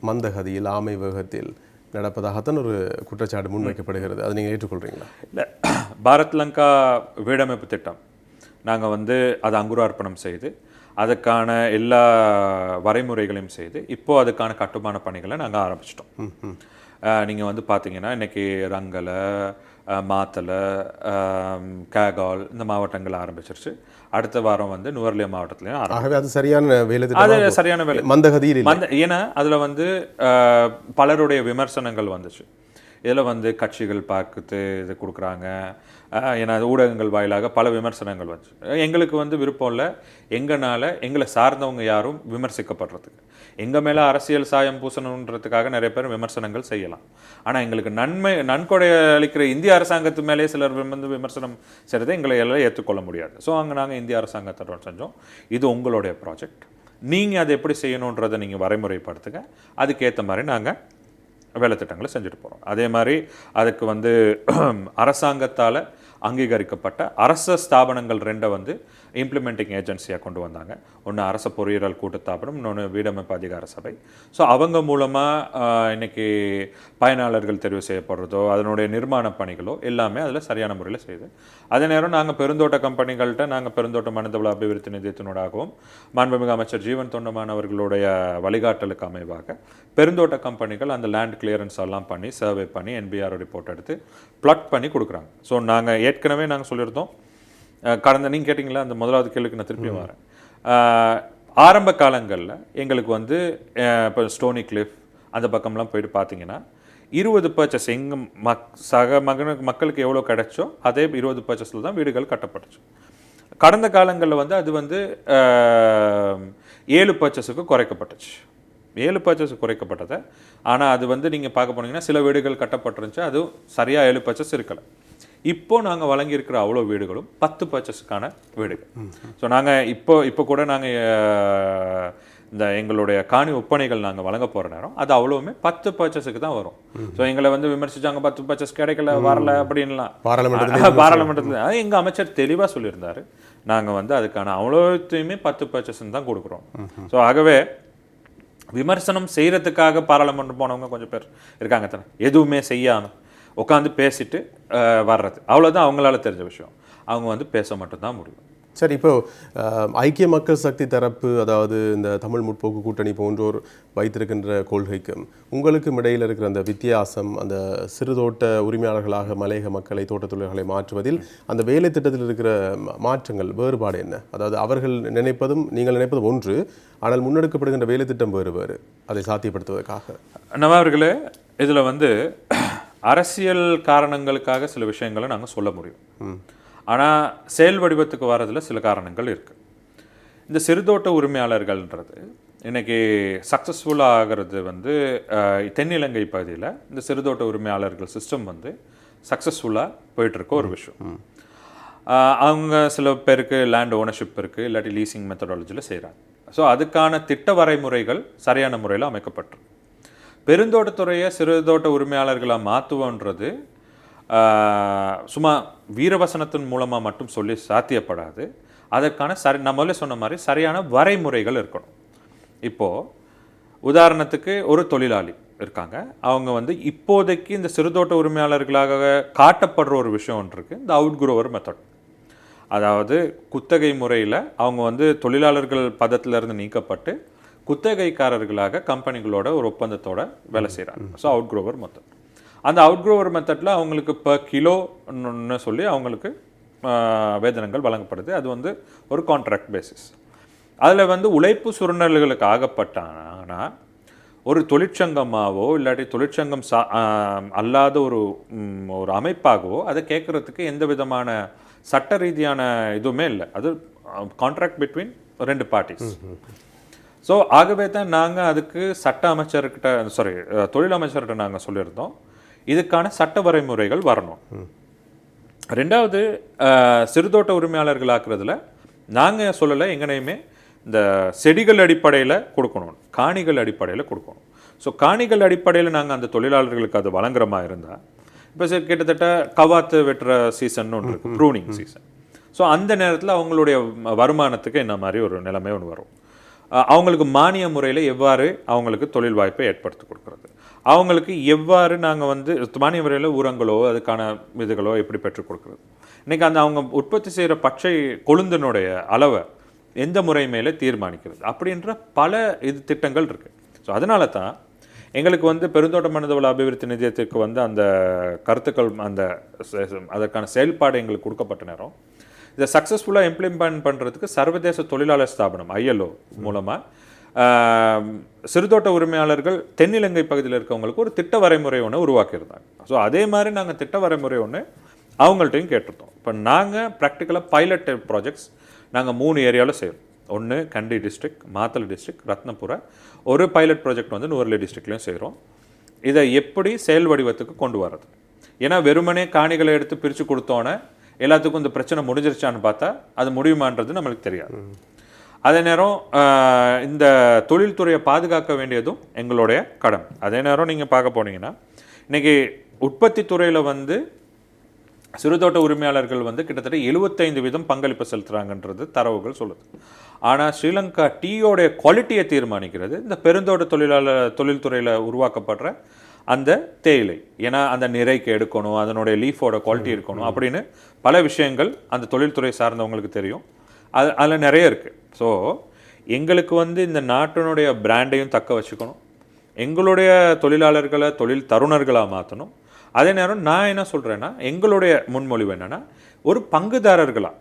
Speaker 1: மந்தகதியில் ஆமை வேகத்தில் நடப்பதாகத்தான் ஒரு குற்றச்சாட்டு முன்வைக்கப்படுகிறது. அதை நீங்கள் ஏற்றுக்கொள்கிறீங்களா?
Speaker 2: இல்லை, பாரத் லங்கா வீடமைப்பு திட்டம் நாங்கள் வந்து அதை அங்குரார்ப்பணம் செய்து அதுக்கான எல்லா வரைமுறைகளையும் செய்து இப்போது அதுக்கான கட்டுமான பணிகளை நாங்கள் ஆரம்பிச்சிட்டோம். நீங்கள் வந்து பார்த்தீங்கன்னா இன்றைக்கி ரங்கலை, மாத்தலை, கேகால் இந்த மாவட்டங்கள் ஆரம்பிச்சிருச்சு. அடுத்த வாரம் வந்து நுவர்லியா மாவட்டத்துலையும்
Speaker 1: ஆகவே அது சரியான வேலை,
Speaker 2: அது சரியான வேலை,
Speaker 1: மந்தகதியில்
Speaker 2: ஏன்னா அதில் வந்து பலருடைய விமர்சனங்கள் வந்துச்சு. இதில் வந்து கட்சிகள் பார்த்து இது கொடுக்குறாங்க, ஏன்னா ஊடகங்கள் வாயிலாக பல விமர்சனங்கள் வந்துச்சு. எங்களுக்கு வந்து விருப்பம் இல்லை, எங்களை சார்ந்தவங்க யாரும் விமர்சிக்கப்படுறதுக்கு. எங்கள் மேலே அரசியல் சாயம் பூசணுன்றதுக்காக நிறைய பேர் விமர்சனங்கள் செய்யலாம். ஆனால் எங்களுக்கு நன்கொடை அளிக்கிற இந்திய அரசாங்கத்து மேலே சிலர் வந்து விமர்சனம் செய்கிறதை எங்களை எல்லாம் ஏற்றுக்கொள்ள முடியாது. ஸோ அங்கே நாங்கள் இந்திய அரசாங்கத்தோட செஞ்சோம், இது உங்களுடைய ப்ராஜெக்ட், நீங்கள் அதை எப்படி செய்யணுன்றதை நீங்கள் வரைமுறைப்படுத்துங்க, அதுக்கேற்ற மாதிரி நாங்கள் வேலை திட்டங்களை செஞ்சுட்டு போகிறோம். அதே மாதிரி அதுக்கு வந்து அரசாங்கத்தால் அங்கீகரிக்கப்பட்ட அரச ஸ்தாபனங்கள் 2 வந்து இம்ப்ளிமெண்டிங் ஏஜென்சியாக கொண்டு வந்தாங்க. ஒன்று அரச பொறியியல் கூட்டுத்தாபனம், இன்னொன்று வீடமைப்பு அதிகார சபை. ஸோ அவங்க மூலமாக இன்னைக்கு பயனாளர்கள் தெரிவு செய்யப்படுறதோ அதனுடைய நிர்மாண பணிகளோ எல்லாமே அதில் சரியான முறையில் செய்யுது. அதே நேரம் நாங்கள் பெருந்தோட்ட கம்பெனிகள்கிட்ட நாங்கள் பெருந்தோட்ட மனிதவள அபிவிருத்தி நிதியத்தினூடாகவும் மாண்புமிகு அமைச்சர் ஜீவன் தொண்டமான் அவர்களுடைய வழிகாட்டலுக்கு அமைவாக பெருந்தோட்ட கம்பெனிகள் அந்த லேண்ட் கிளியரன்ஸ் எல்லாம் பண்ணி சர்வே பண்ணி என்பிஆர் ரிப்போர்ட் எடுத்து பிளாட் பண்ணி கொடுக்குறாங்க. ஸோ நாங்கள் ஏற்கனவே நாங்கள் சொல்லியிருந்தோம், கடந்த நீங்கள் கேட்டிங்களா அந்த முதலாவது கேள்விக்கு நான் திருப்பியும் வரேன். ஆரம்ப காலங்களில் எங்களுக்கு வந்து இப்போ ஸ்டோனி கிளிஃப் அந்த பக்கம்லாம் போயிட்டு பார்த்தீங்கன்னா 20 பர்ச்சஸ் எங்கள் மக்களுக்கு எவ்வளோ கிடைச்சோ அதே 20 பர்ச்சஸில் தான் வீடுகள் கட்டப்பட்டுச்சு. கடந்த காலங்களில் வந்து அது வந்து 7 பர்ச்சஸுக்கு குறைக்கப்பட்டுச்சு. 7 பர்ச்சஸ் குறைக்கப்பட்டதை, ஆனால் அது வந்து நீங்கள் பார்க்க போனீங்கன்னா சில வீடுகள் கட்டப்பட்டுருந்துச்சு, அதுவும் சரியாக 7 பர்ச்சஸ் இருக்கலை. இப்போ நாங்கள் வழங்கியிருக்கிற அவ்வளோ வீடுகளும் 10 பர்ச்சஸுக்கான வீடுகள். ஸோ நாங்கள் இப்போ கூட நாங்கள் இந்த எங்களுடைய காணி ஒப்பனைகள் நாங்கள் வழங்க போகிற நேரம் அது அவ்வளோவுமே 10 பர்ச்சஸுக்கு தான் வரும். ஸோ எங்களை வந்து விமர்சிச்சாங்க 10 பர்ச்சஸ் கிடைக்கல வரல அப்படின்லாம் பாராளுமன்றத்தில் எங்கள் அமைச்சர் தெளிவாக சொல்லியிருந்தார், நாங்கள் வந்து அதுக்கான அவ்வளோத்தையுமே 10 பர்ச்சஸ்ன்னு தான் கொடுக்குறோம். ஸோ ஆகவே விமர்சனம் செய்கிறதுக்காக பாராளுமன்றம் போனவங்க கொஞ்சம் பேர் இருக்காங்க தானே, எதுவுமே செய்யாமல் உட்காந்து பேசிட்டு வர்றது, அவ்வளோதான் அவங்களால தெரிஞ்ச விஷயம். அவங்க வந்து பேச மட்டும்தான் முடியும்.
Speaker 1: சரி, இப்போ ஐக்கிய மக்கள் சக்தி தரப்பு, அதாவது இந்த தமிழ் முற்போக்கு கூட்டணி போன்றோர் வைத்திருக்கின்ற கொள்கைக்கும் உங்களுக்கும் இடையில் இருக்கிற அந்த வித்தியாசம், அந்த சிறுதோட்ட உரிமையாளர்களாக மலையக மக்களை தோட்ட தொழிலாளர்களை மாற்றுவதில் அந்த வேலை திட்டத்தில் இருக்கிற மாற்றங்கள் வேறுபாடு என்ன? அதாவது அவர்கள் நினைப்பதும் நீங்கள் நினைப்பதும் ஒன்று, ஆனால் முன்னெடுக்கப்படுகின்ற வேலை திட்டம் வேறு வேறு, அதை சாத்தியப்படுத்துவதற்காக.
Speaker 2: நவாவர்களே, இதில் வந்து அரசியல் காரணங்களுக்காக சில விஷயங்களை நாங்கள் சொல்ல முடியும், ஆனால் செயல் வடிவத்துக்கு வர்றதில் சில காரணங்கள் இருக்குது. இந்த சிறுதோட்ட உரிமையாளர்கள்ன்றது இன்றைக்கி சக்ஸஸ்ஃபுல்லாக ஆகிறது வந்து தென்னிலங்கை பகுதியில் இந்த சிறுதோட்ட உரிமையாளர்கள் சிஸ்டம் வந்து சக்ஸஸ்ஃபுல்லாக போயிட்டுருக்க ஒரு விஷயம். அவங்க சில பேருக்கு லேண்ட் ஓனர்ஷிப் இருக்குது, இல்லாட்டி லீசிங் மெத்தடாலஜியில் செய்கிறாங்க. ஸோ அதுக்கான திட்ட வரைமுறைகள் சரியான முறையில் அமைக்கப்பட்டிருக்கு. பெருந்தோட்டத்துறையை சிறுதோட்ட உரிமையாளர்களாக மாற்றுவோன்றது சும்மா வீரவசனத்தின் மூலமாக மட்டும் சொல்லி சாத்தியப்படாது. அதற்கான நான் முதல்ல சொன்ன மாதிரி சரியான வரைமுறைகள் இருக்கணும். இப்போது உதாரணத்துக்கு ஒரு தொழிலாளி இருக்காங்க, அவங்க வந்து இப்போதைக்கு இந்த சிறுதோட்ட உரிமையாளர்களாக காட்டப்படுற ஒரு விஷயம் ஒன்று இருக்குது, இந்த அவுட்க்ரோவர் மெத்தட். அதாவது குத்தகை முறையில் அவங்க வந்து தொழிலாளர்கள் பதத்திலிருந்து நீக்கப்பட்டு குத்தகைக்காரர்களாக கம்பெனிகளோட ஒரு ஒப்பந்தத்தோட வேலை செய்கிறாங்க. So outgrower method. அந்த அவுட்க்ரோவர் மெத்தடில் அவங்களுக்கு பர் கிலோன்னு சொல்லி அவங்களுக்கு வேதனங்கள் வழங்கப்படுது. அது வந்து ஒரு கான்ட்ராக்ட் பேசிஸ். அதில் வந்து உழைப்பு சுரண்டல்களுக்கு ஆகப்பட்டானா ஒரு தொழிற்சங்கமாகவோ இல்லாட்டி தொழிற்சங்கம் அல்லாத ஒரு அமைப்பாகவோ அதை கேட்குறதுக்கு எந்த விதமான சட்ட ரீதியான இதுவுமே இல்லை. அது கான்ட்ராக்ட் பிட்வீன் 2 பார்ட்டிஸ். ஸோ ஆகவே தான் நாங்கள் அதுக்கு சட்ட அமைச்சர்கிட்ட தொழில் அமைச்சர்கிட்ட நாங்கள் சொல்லியிருந்தோம், இதுக்கான சட்ட வரைமுறைகள் வரணும். 2வது, சிறுதோட்ட உரிமையாளர்கள் ஆக்குறதுல நாங்கள் சொல்லலை, எங்கனையுமே இந்த செடிகள் அடிப்படையில் கொடுக்கணும், காணிகள் அடிப்படையில் கொடுக்கணும். ஸோ காணிகள் அடிப்படையில் நாங்கள் அந்த தொழிலாளர்களுக்கு அது வழங்குற மாதிரி இருந்தால், இப்போ கிட்டத்தட்ட கவாத்து வெட்டுற சீசன் ஒன்று இருக்குது, ப்ரூனிங் சீசன். ஸோ அந்த நேரத்தில் அவங்களுடைய வருமானத்துக்கு என்ன மாதிரி ஒரு நிலைமை ஒன்று வரும். அவங்களுக்கு மானிய முறையில் எவ்வாறு அவங்களுக்கு தொழில் வாய்ப்பை ஏற்படுத்தி கொடுக்குறது, அவங்களுக்கு எவ்வாறு நாங்கள் வந்து மானிய முறையில் உரங்களோ அதுக்கான இதுகளோ எப்படி பெற்றுக் கொடுக்குறது, இன்றைக்கி அந்த அவங்க உற்பத்தி செய்கிற பச்சை கொழுந்தினுடைய அளவை எந்த முறை மேலே தீர்மானிக்கிறது, அப்படின்ற பல திட்டங்கள் இருக்குது. ஸோ அதனால தான் எங்களுக்கு வந்து பெருந்தோட்ட மனிதவள அபிவிருத்தி நிதியத்திற்கு வந்து அந்த கருத்துக்கள் அதற்கான செயல்பாடு எங்களுக்கு கொடுக்கப்பட்ட நேரம் இதை சக்ஸஸ்ஃபுல்லாக இம்ப்ளிமெண்ட் பண்ணுறதுக்கு சர்வதேச தொழிலாளர் ஸ்தாபனம் ILO மூலமாக சிறுதோட்ட உரிமையாளர்கள் தென்னிலங்கை பகுதியில் இருக்கவங்களுக்கு ஒரு திட்ட வரைமுறை ஒன்று உருவாக்கியிருந்தாங்க. ஸோ அதே மாதிரி நாங்கள் திட்ட வரைமுறை ஒன்று அவங்கள்ட்டையும் கேட்டிருந்தோம். இப்போ நாங்கள் ப்ராக்டிக்கலாக பைலட் ப்ராஜெக்ட்ஸ் நாங்கள் 3 ஏரியாவில் செய்கிறோம். ஒன்று கண்டி டிஸ்ட்ரிக்ட், மாத்தளை டிஸ்ட்ரிக்ட், ரத்னபுரா. ஒரு பைலட் ப்ராஜெக்ட் வந்து நுவரெலியா டிஸ்ட்ரிக்ட்லையும் செய்கிறோம். இதை எப்படி செயல் வடிவத்துக்கு கொண்டு வர்றது, ஏன்னா வெறுமனே காணிகளை எடுத்து பிரித்து கொடுத்தோன்னே எல்லாத்துக்கும் இந்த பிரச்சனை முடிஞ்சிருச்சான்னு பார்த்தா அது முடியுமான்றது நம்மளுக்கு தெரியாது. அதே நேரம் இந்த தொழில்துறையை பாதுகாக்க வேண்டியதும் எங்களுடைய கடமை. அதே நேரம் நீங்கள் பார்க்க போனீங்கன்னா இன்றைக்கி உற்பத்தி துறையில் வந்து சிறுதோட்ட உரிமையாளர்கள் வந்து கிட்டத்தட்ட 75% பங்களிப்பு செலுத்துகிறாங்கன்றது தரவுகள் சொல்லுது. ஆனால் ஸ்ரீலங்கா டீயோடைய குவாலிட்டியை தீர்மானிக்கிறது இந்த பெருந்தோட்ட தொழில்துறையில் உருவாக்கப்படுற அந்த தேயிலை. ஏன்னா அந்த நிறைக்கு எடுக்கணும், அதனுடைய லீஃபோட குவாலிட்டி இருக்கணும் அப்படின்னு பல விஷயங்கள் அந்த தொழில்துறை சார்ந்தவங்களுக்கு தெரியும். அதில் நிறைய இருக்குது. ஸோ எங்களுக்கு வந்து இந்த நாட்டினுடைய பிராண்டையும் தக்க வச்சுக்கணும், எங்களுடைய தொழிலாளர்களை தொழில் தருணர்களாக மாற்றணும். அதே நேரம் நான் என்ன சொல்கிறேன்னா, எங்களுடைய முன்மொழிவு என்னென்னா, ஒரு பங்குதாரர்களாக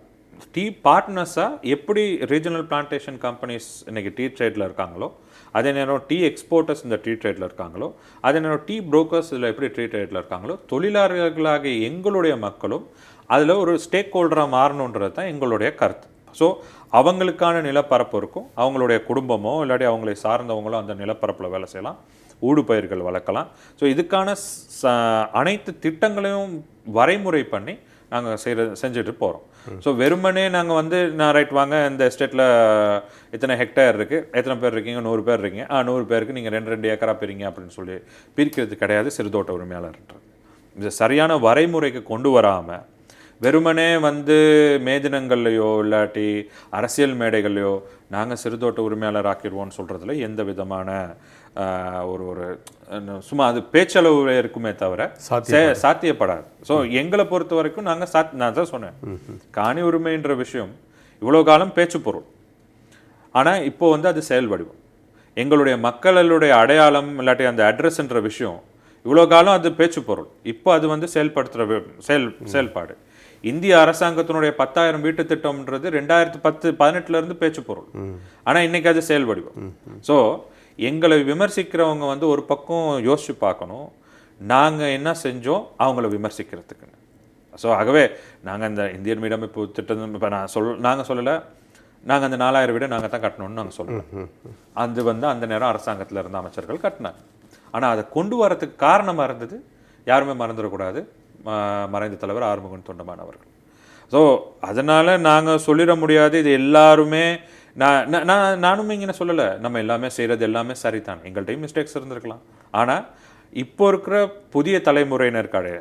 Speaker 2: டீ பார்ட்னர்ஸாக எப்படி ரீஜனல் பிளான்டேஷன் கம்பெனிஸ் இன்றைக்கி டீ ட்ரேடில் இருக்காங்களோ, அதே நேரம் டீ எக்ஸ்போர்ட்டர்ஸ் இந்த டீ ட்ரேடில் இருக்காங்களோ, அதே நேரம் டீ புரோக்கர்ஸ் இதில் எப்படி டீ ட்ரேடில் இருக்காங்களோ, தொழிலாளர்களாக எங்களுடைய மக்களும் அதில் ஒரு ஸ்டேக் ஹோல்டராக மாறணுன்றது தான் எங்களுடைய கருத்து. ஸோ அவங்களுக்கான நிலப்பரப்பு இருக்கும், அவங்களுடைய குடும்பமோ இல்லாட்டி அவங்களை சார்ந்தவங்களோ அந்த நிலப்பரப்பில் வேலை செய்யலாம், ஊடு பயிர்கள் வளர்க்கலாம். ஸோ இதுக்கான அனைத்து திட்டங்களையும் வரைமுறை பண்ணி நாங்கள் செஞ்சுட்டு போகிறோம். ஸோ வெறுமனே நாங்கள் வந்து நான் ரைட் வாங்க இந்த எஸ்டேட்டில் இத்தனை ஹெக்டேர் இருக்குது, எத்தனை பேர் இருக்கீங்க, 100 பேர் இருக்கீங்க, 100 பேருக்கு நீங்கள் 2 ஏக்கரா பிரிங்க அப்படின்னு சொல்லி பிரிக்கிறது கிடையாது சிறுதோட்ட உரிமையாளர்ன்றது. இது சரியான வரைமுறைக்கு கொண்டு வராமல் வெறுமனே வந்து மேதினங்கள்லையோ இல்லாட்டி அரசியல் மேடைகள்லையோ நாங்கள் சிறுதோட்ட உரிமையாளர் ஆக்கிடுவோம்னு சொல்கிறதுல எந்த விதமான ஒரு சும்மா அது பேச்சளவு இருக்குமே தவிர சாத்தியப்படாது. ஸோ எங்களை பொறுத்த வரைக்கும் நாங்கள் நான் தான் சொன்னேன், காணி உரிமைன்ற விஷயம் இவ்வளோ காலம் பேச்சு பொருள், ஆனால் இப்போ வந்து அது செயல் வடிவம். எங்களுடைய மக்களுடைய அடையாளம் இல்லாட்டி அந்த அட்ரஸ்ன்ற விஷயம் இவ்வளோ காலம் அது பேச்சு பொருள், இப்போ அது வந்து செயல்படுத்துகிற செயல்பாடு. இந்திய அரசாங்கத்தினுடைய 10,000 வீட்டு திட்டம்ன்றது 2018 பேச்சு பொருள், ஆனால் இன்னைக்கு அது செயல் வடிவம். ஸோ எங்களை விமர்சிக்கிறவங்க வந்து ஒரு பக்கம் யோசிச்சு பார்க்கணும், நாங்கள் என்ன செஞ்சோம் அவங்கள விமர்சிக்கிறதுக்குன்னு. ஸோ ஆகவே நாங்கள் இந்த இந்தியன் மீடியம் இப்போ திட்டம் இப்போ நாங்கள் சொல்லலை, நாங்கள் அந்த 4,000 வீடு நாங்கள் தான் கட்டணும்னு நாங்கள் சொல்லலை. அது வந்து அந்த நேரம் அரசாங்கத்தில் இருந்த அமைச்சர்கள் கட்டினாங்க. ஆனால் அதை கொண்டு வரதுக்கு காரணமாக இருந்தது, யாருமே மறந்துடக்கூடாது, மறைந்த தலைவர் ஆறுமுகன் தொண்டமான் அவர்கள். ஸோ அதனால் நாங்கள் சொல்லிட முடியாது இது எல்லாருமே நானும் இங்கே சொல்லலை, நம்ம எல்லாமே செய்கிறது எல்லாமே சரிதான், எங்கள்கிட்டையும் மிஸ்டேக்ஸ் இருந்திருக்கலாம். ஆனால் இப்போ இருக்கிற புதிய தலைமுறையினருக்கு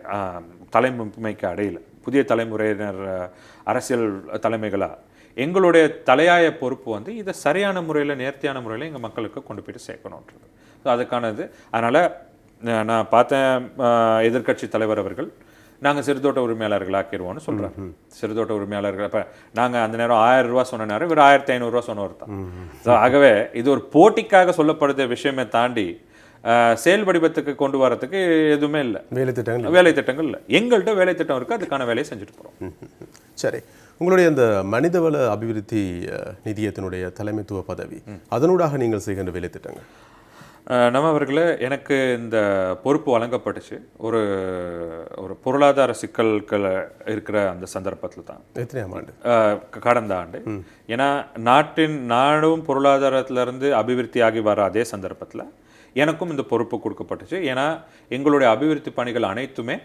Speaker 2: தலைமைக்கு அடையில் புதிய தலைமுறையினர் அரசியல் தலைமைகளாக எங்களுடைய தலையாய பொறுப்பு வந்து இதை சரியான முறையில் நேர்த்தியான முறையில் எங்கள் மக்களுக்கு கொண்டு போய்ட்டு சேர்க்கணுன்றது. ஸோ அதுக்கானது. அதனால் நான் பார்த்தேன் எதிர்க்கட்சி தலைவர் அவர்கள் நாங்கள் சிறுதோட்ட உரிமையாளர்கள் ஆக்கிடுவோம்னு சொல்கிறார். சிறுதோட்ட உரிமையாளர்கள் இப்போ நாங்கள் அந்த நேரம் 1000 ரூபா சொன்ன நேரம் இவர் 1500 சொன்னவர் தான். ஸோ ஆகவே இது ஒரு போட்டிக்காக சொல்லப்படுற விஷயமே தாண்டி செயல் வடிவத்துக்கு கொண்டு வரத்துக்கு எதுவுமே இல்லை. வேலை திட்டங்கள் இல்லை, எங்கள்கிட்ட வேலை திட்டம் இருக்குது, அதுக்கான வேலையை செஞ்சுட்டு போகிறோம்.
Speaker 1: சரி, உங்களுடைய அந்த மனிதவள அபிவிருத்தி நிதியத்தினுடைய தலைமைத்துவ பதவி, அதனூடாக நீங்கள் செய்கின்ற வேலை திட்டங்கள்?
Speaker 2: நம்ம அவர்களே, எனக்கு இந்த பொறுப்பு வழங்கப்பட்டுச்சு ஒரு ஒரு பொருளாதார சிக்கல்கள் இருக்கிற அந்த சந்தர்ப்பத்தில் தான்.
Speaker 1: எத்தனையாம் ஆண்டு?
Speaker 2: கடந்த ஆண்டு. ஏன்னா நாடும் பொருளாதாரத்திலிருந்து அபிவிருத்தி ஆகி வர அதே சந்தர்ப்பத்தில் எனக்கும் இந்த பொறுப்பு கொடுக்கப்பட்டுச்சு. ஏன்னா எங்களுடைய அபிவிருத்தி பணிகள் அனைத்துமே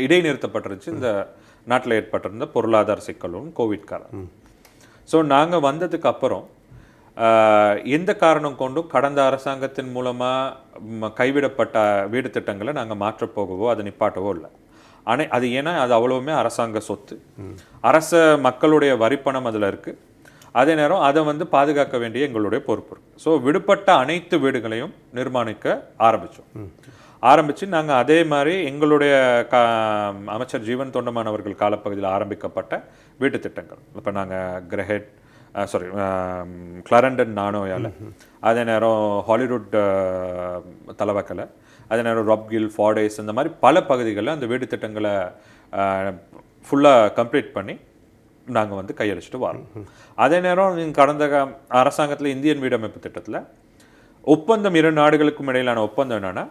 Speaker 2: இடைநிறுத்தப்பட்டிருச்சு இந்த நாட்டில் ஏற்பட்டிருந்த பொருளாதார சிக்கலும் கோவிட் காலம். ஸோ நாங்கள் வந்ததுக்கு அப்புறம் எந்த காரணம் கொண்டும் கடந்த அரசாங்கத்தின் மூலமாக கைவிடப்பட்ட வீடு திட்டங்களை நாங்கள் மாற்றப்போகவோ அதை நிப்பாட்டவோ இல்லை. அது ஏன்னா அது அவ்வளவுமே அரசாங்க சொத்து, அரச மக்களுடைய வரிப்பணம் அதில் இருக்குது. அதே நேரம் அதை வந்து பாதுகாக்க வேண்டிய எங்களுடைய பொறுப்பு இருக்குது. ஸோ விடுபட்ட அனைத்து வீடுகளையும் நிர்மாணிக்க ஆரம்பித்து நாங்கள் அதே மாதிரி எங்களுடைய அமைச்சர் ஜீவன் தொண்டமான் அவர்கள் காலப்பகுதியில் ஆரம்பிக்கப்பட்ட வீட்டு திட்டங்கள், இப்போ நாங்கள் கிளரண்டன் நானோயால், அதே நேரம் ஹாலிவுட் தலவக்கலை, அதே நேரம் ராப்கில், ஃபார்டேஸ், இந்த மாதிரி பல பகுதிகளில் அந்த வீடு திட்டங்களை ஃபுல்லாக கம்ப்ளீட் பண்ணி நாங்கள் வந்து கையளிச்சுட்டு வரோம். அதே நேரம் கடந்த அரசாங்கத்தில் இந்தியன் வீடமைப்பு திட்டத்தில் ஒப்பந்தம் 2 நாடுகளுக்கும் இடையிலான ஒப்பந்தம் என்னென்னா,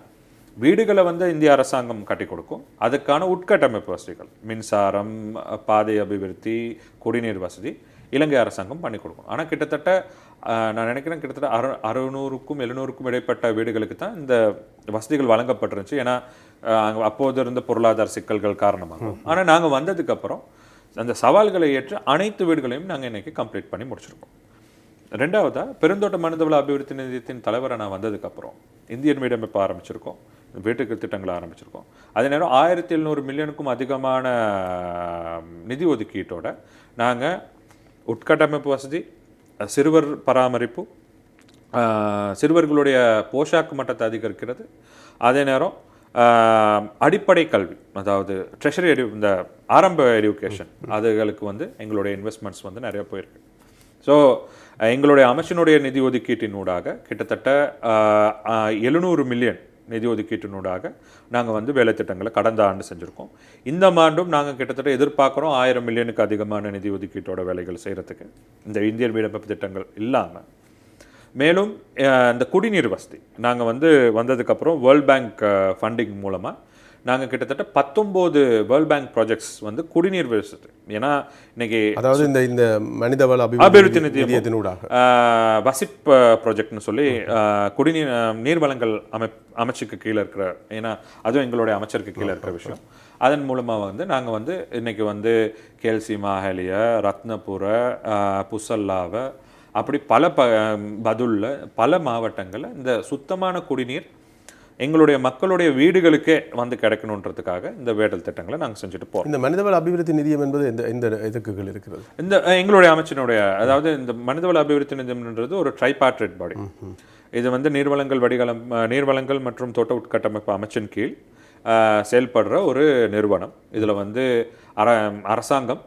Speaker 2: வீடுகளை வந்து இந்திய அரசாங்கம் கட்டி கொடுக்கும், அதுக்கான உட்கட்டமைப்பு வசதிகள், மின்சாரம், பாதை அபிவிருத்தி, குடிநீர் வசதி இலங்கை அரசாங்கம் பண்ணி கொடுக்கும். ஆனால் கிட்டத்தட்ட நான் நினைக்கிறேன் கிட்டத்தட்ட 600க்கும் 700க்கும் இடைப்பட்ட வீடுகளுக்கு தான் இந்த வசதிகள் வழங்கப்பட்டிருந்துச்சு. ஏன்னா அப்போது இருந்த பொருளாதார சிக்கல்கள் காரணமாக. ஆனால் நாங்கள் வந்ததுக்கப்புறம் அந்த சவால்களை ஏற்று அனைத்து வீடுகளையும் நாங்கள் இன்றைக்கி கம்ப்ளீட் பண்ணி முடிச்சிருக்கோம். ரெண்டாவதா பெருந்தோட்ட மனிதவள அபிவிருத்தி நிதியத்தின் தலைவரை நான் வந்ததுக்கப்புறம் இந்தியன் மீடியம் இப்போ ஆரம்பிச்சிருக்கோம், வீட்டுக்கு திட்டங்களை ஆரம்பிச்சிருக்கோம். அதே நேரம் 1700 மில்லியனுக்கும் அதிகமான நிதி ஒதுக்கீட்டோட நாங்கள் உட்கட்டமைப்பு வசதி, சிறுவர் பராமரிப்பு, சிறுவர்களுடைய போஷாக்கு மட்டத்தை அதிகரிக்கிறது, அதே நேரம் அடிப்படை கல்வி, அதாவது ட்ரெஷரி இந்த ஆரம்ப எஜுகேஷன் அதுகளுக்கு வந்து எங்களுடைய இன்வெஸ்ட்மெண்ட்ஸ் வந்து நிறைய போயிருக்கு. ஸோ எங்களுடைய அமைச்சினுடைய நிதி ஒதுக்கீட்டினூடாக கிட்டத்தட்ட 700 மில்லியன் நிதி ஒதுக்கீட்டினூடாக நாங்கள் வந்து வேலை திட்டங்களை கடந்த ஆண்டு செஞ்சுருக்கோம். இந்த ஆண்டும் நாங்கள் கிட்டத்தட்ட எதிர்பார்க்குறோம் 1000 மில்லியனுக்கு அதிகமான நிதி ஒதுக்கீட்டோட வேலைகள் செய்கிறதுக்கு இந்த இந்தியன் வீடமைப்பு திட்டங்கள் இல்லாமல். மேலும் இந்த குடிநீர் வசதி நாங்கள் வந்து வந்ததுக்கப்புறம் வேர்ல்ட் பேங்க் ஃபண்டிங் மூலமாக நாங்கள் கிட்டத்தட்ட 19 வேர்ல்ட் பேங்க் ப்ராஜெக்ட்ஸ் வந்து குடிநீர் வசதி. ஏன்னா இன்னைக்கு
Speaker 1: அதாவது இந்த மனிதவள
Speaker 2: அபிவிருத்தி நிதியத்தினூடாக வசிப் ப்ராஜெக்ட்னு சொல்லி குடிநீர் நீர் வளங்கள் அமைச்சுக்கு கீழே இருக்கிற, ஏன்னா அதுவும் எங்களுடைய அமைச்சருக்கு கீழே இருக்கிற விஷயம். அதன் மூலமாக வந்து நாங்கள் வந்து இன்னைக்கு வந்து கேல்சி மாஹலிய, ரத்னபுர, புசல்லாவை, அப்படி பல பதுல்ல பல மாவட்டங்களில் இந்த சுத்தமான குடிநீர் எங்களுடைய மக்களுடைய வீடுகளுக்கே வந்து கிடைக்கணுன்றதுக்காக இந்த வேடல் திட்டங்களை நாங்கள் செஞ்சுட்டு போகிறோம்.
Speaker 1: இந்த மனிதவள அபிவிருத்தி நிதியம் என்பது இந்த இதுக்குகள் இருக்கிறது.
Speaker 2: இந்த எங்களுடைய அமைச்சினுடைய, அதாவது இந்த மனிதவள அபிவிருத்தி நிதியம்ன்றது ஒரு ட்ரைபார்ட்ரேட் பாடி. இது வந்து நீர்வளங்கள் மற்றும் தோட்ட உட்கட்டமைப்பு அமைச்சின் கீழ் செயல்படுற ஒரு நிறுவனம். இதில் வந்து அரசாங்கம்,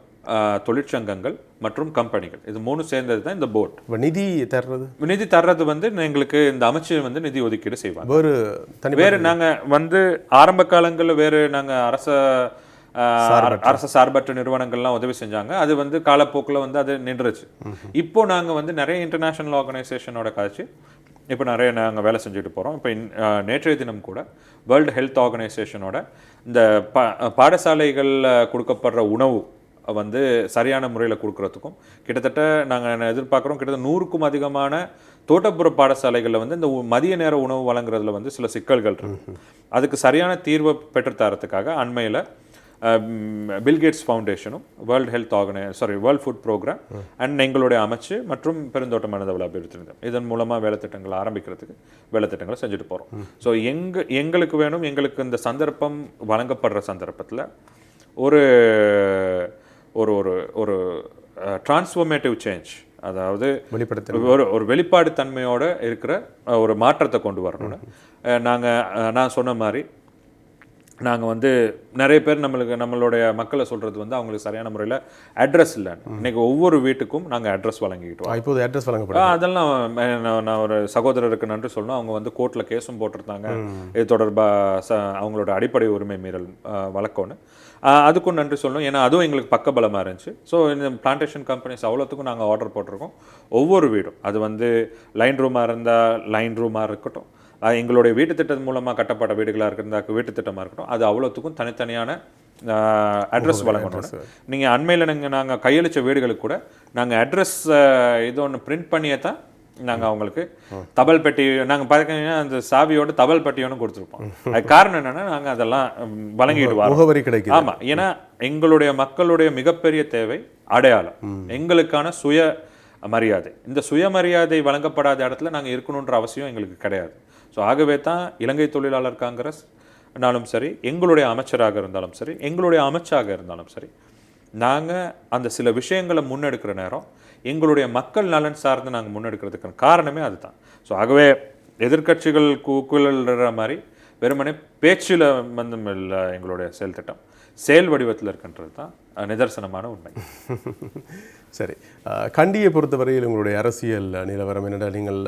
Speaker 2: தொழிற்சங்கங்கள் மற்றும் கம்பெனிகள், இது 3 சேர்ந்தது தான் இந்த போர்ட். நிதி தர்றது வந்து எங்களுக்கு இந்த அமைச்சு வந்து நிதி ஒதுக்கீடு செய்வாங்க. வேறு நாங்கள் வந்து ஆரம்ப காலங்களில் வேறு நாங்கள் அரச சார்பற்ற நிறுவனங்கள்லாம் உதவி செஞ்சாங்க. அது வந்து காலப்போக்கில் வந்து அது நின்றுச்சு. இப்போ நாங்கள் வந்து நிறைய இன்டர்நேஷனல் ஆர்கனைசேஷனோட காட்சி இப்போ நிறைய நாங்கள் வேலை செஞ்சுட்டு போகிறோம். இப்போ நேற்றைய தினம் கூட வேர்ல்டு ஹெல்த் ஆர்கனைசேஷனோட இந்த பாடசாலைகளில் கொடுக்கப்படுற உணவு வந்து சரியான முறையில் கொடுக்குறதுக்கும் கிட்டத்தட்ட நாங்கள் எதிர்பார்க்குறோம். கிட்டத்தட்ட 100க்கும் அதிகமான தோட்டப்புற பாடசாலைகளில் வந்து இந்த மதிய நேர உணவு வழங்குறதுல வந்து சில சிக்கல்கள் இருக்கு. அதுக்கு சரியான தீர்வை பெற்றுத்தரத்துக்காக அண்மையில் பில்கேட்ஸ் ஃபவுண்டேஷனும் வேர்ல்ட் ஃபுட் ப்ரோக்ராம் அண்ட் எங்களுடைய அமைச்சு மற்றும் பெருந்தோட்ட மனிதவள அபிவிருத்தி நிதியம் இதன் மூலமாக வேலை திட்டங்களை ஆரம்பிக்கிறதுக்கு வேலை திட்டங்களை செஞ்சுட்டு போகிறோம். ஸோ எங்களுக்கு வேணும், எங்களுக்கு இந்த சந்தர்ப்பம் வழங்கப்படுற சந்தர்ப்பத்தில் ஒரு ஒரு ஒரு டிரான்ஸ்ஃபர்மேட்டிவ் சேஞ்ச், அதாவது ஒரு வெளிப்பாடு தன்மையோட இருக்கிற ஒரு மாற்றத்தை கொண்டு வரணும்னு நான் சொன்ன மாதிரி நாங்கள் வந்து நிறைய பேர் நம்மளுடைய மக்களை சொல்கிறது வந்து அவங்களுக்கு சரியான முறையில் அட்ரஸ் இல்லை. இன்னைக்கு ஒவ்வொரு வீட்டுக்கும் நாங்கள் அட்ரஸ் வழங்கிக்கிட்டோம்.
Speaker 1: இப்போது அட்ரஸ் வழங்கப்படும்.
Speaker 2: அதெல்லாம் நான் ஒரு சகோதரருக்கு நன்றி சொல்லணும். அவங்க வந்து கோர்ட்டில் கேஸும் போட்டிருந்தாங்க இது தொடர்பாக அவங்களோட அடிப்படை உரிமை மீறல் வழக்கம்னு. அதுக்கும் நன்றி சொல்லணும், ஏன்னா அதுவும் எங்களுக்கு பக்கபலமாக இருந்துச்சு. ஸோ இந்த பிளான்டேஷன் கம்பெனிஸ் அவ்வளோத்துக்கும் நாங்கள் ஆர்டர் போட்டிருக்கோம். ஒவ்வொரு வீடும், அது வந்து லைன் ரூமாக இருந்தால் லைன் ரூமாக இருக்கட்டும், எங்களுடைய வீட்டு திட்டம் மூலமாக கட்டப்பட்ட வீடுகளாக இருக்கிற வீட்டு திட்டமாக இருக்கட்டும், அது அவ்வளோத்துக்கும் தனித்தனியான அட்ரஸ் வழங்கணும். நீங்கள் அண்மையில் நாங்கள் கையளித்த வீடுகளுக்கு கூட நாங்கள் அட்ரஸ் இது ஒன்று பிரிண்ட் பண்ணியே தான் நாங்கள் அவங்களுக்கு தபால் பெட்டி நாங்கள் பார்த்தீங்கன்னா அந்த சாவியோட தபால் பெட்டியோன்னு கொடுத்துருப்போம். அது காரணம் என்னென்னா நாங்கள் அதெல்லாம் வழங்கிட்டு வரோம். ஆமாம், ஏன்னா எங்களுடைய மக்களுடைய மிகப்பெரிய தேவை அடையாளம், எங்களுக்கான சுய மரியாதை. இந்த சுயமரியாதை வழங்கப்படாத இடத்துல நாங்கள் இருக்கணுன்ற அவசியம் எங்களுக்கு கிடையாது. ஸோ ஆகவே தான் இலங்கை தொழிலாளர் காங்கிரஸ் சரி, எங்களுடைய அமைச்சராக இருந்தாலும் சரி, எங்களுடைய அமைச்சாக இருந்தாலும் சரி, நாங்கள் அந்த சில விஷயங்களை முன்னெடுக்கிற நேரம் எங்களுடைய மக்கள் நலன் சார்ந்து நாங்கள் முன்னெடுக்கிறதுக்கான காரணமே அதுதான். ஸோ ஆகவே எதிர்கட்சிகள் கூக்குழல்ற மாதிரி வெறுமனே பேச்சில் வந்து இல்லை, எங்களுடைய செயல் திட்டம் செயல் வடிவத்தில் இருக்கின்றது தான் நிதர்சனமான உண்மை.
Speaker 1: சரி, கண்டியை பொறுத்தவரையில் உங்களுடைய அரசியல் நிலவரம் என்னென்றால், நீங்கள்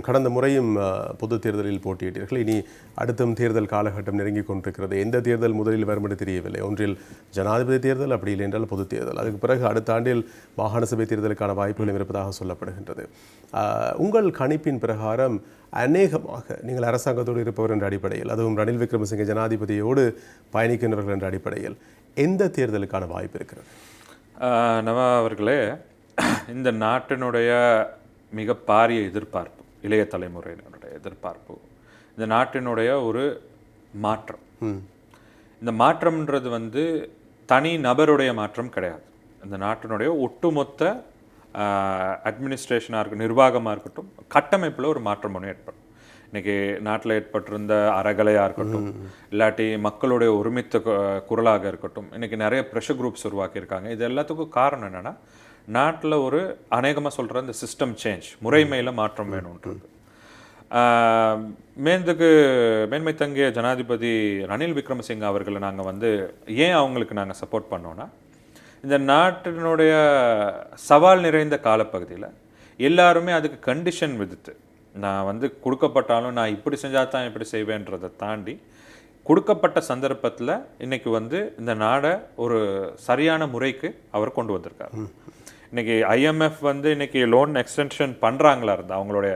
Speaker 1: கடந்த முறையும் பொது தேர்தலில் போட்டியிட்டீர்கள். இனி அடுத்தும் தேர்தல் காலகட்டம் நெருங்கி கொண்டிருக்கிறது. எந்த தேர்தல் முதலில் வரும் என்று தெரியவில்லை. ஒன்றில் ஜனாதிபதி தேர்தல், அப்படி இல்லை என்றால் பொது தேர்தல். அதுக்கு பிறகு அடுத்த ஆண்டில் மாகாண சபை தேர்தலுக்கான வாய்ப்புகளும் இருப்பதாக சொல்லப்படுகின்றது. உங்கள் கணிப்பின் பிரகாரம் அநேகமாக நீங்கள் அரசாங்கத்தோடு இருப்பவர் என்ற அடிப்படையில், அதுவும் ரணில் விக்ரமசிங்கே ஜனாதிபதியோடு பயணிக்கின்றவர்கள் என்ற அடிப்படையில் எந்த தேர்தலுக்கான வாய்ப்பு இருக்கிறது?
Speaker 2: நவா அவர்களே, இந்த நாட்டினுடைய மிக பாரிய எதிர்பார்ப்பு, இளைய தலைமுறையினருடைய எதிர்பார்ப்பு, இந்த நாட்டினுடைய ஒரு மாற்றம். இந்த மாற்றம்ன்றது வந்து தனி நபருடைய மாற்றம் கிடையாது. இந்த நாட்டினுடைய ஒட்டுமொத்த அட்மினிஸ்ட்ரேஷனாக இருக்கட்டும், நிர்வாகமாக இருக்கட்டும், கட்டமைப்பில் ஒரு மாற்றம் ஒன்று ஏற்படும். இன்றைக்கி நாட்டில் ஏற்பட்டிருந்த அறகலையாக இருக்கட்டும், இல்லாட்டி மக்களுடைய ஒருமித்த குரலாக இருக்கட்டும், இன்றைக்கி நிறைய ப்ரெஷர் குரூப்ஸ் உருவாக்கியிருக்காங்க. இது எல்லாத்துக்கும் காரணம் என்னென்னா, நாட்டில் ஒரு அநேகமாக சொல்கிற இந்த சிஸ்டம் சேஞ்ச், முறைமையில் மாற்றம் வேணுன்றது. மேன்மை தங்கிய ஜனாதிபதி ரணில் விக்ரமசிங்க அவர்களை நாங்கள் ஏன் அவங்களுக்கு நாங்கள் சப்போர்ட் பண்ணோன்னா, இந்த நாட்டினுடைய சவால் நிறைந்த காலப்பகுதியில் எல்லாருமே அதுக்கு கண்டிஷன் விதித்து, நான் கொடுக்கப்பட்டாலும் நான் இப்படி செஞ்சால் தான் இப்படி செய்வேன்றதை தாண்டி கொடுக்கப்பட்ட சந்தர்ப்பத்தில் இன்றைக்கி இந்த நாடை ஒரு சரியான முறைக்கு அவர் கொண்டு வந்திருக்கார். இன்றைக்கி IMF இன்றைக்கி லோன் எக்ஸ்டென்ஷன் பண்ணுறாங்களா இருந்தால், அவங்களுடைய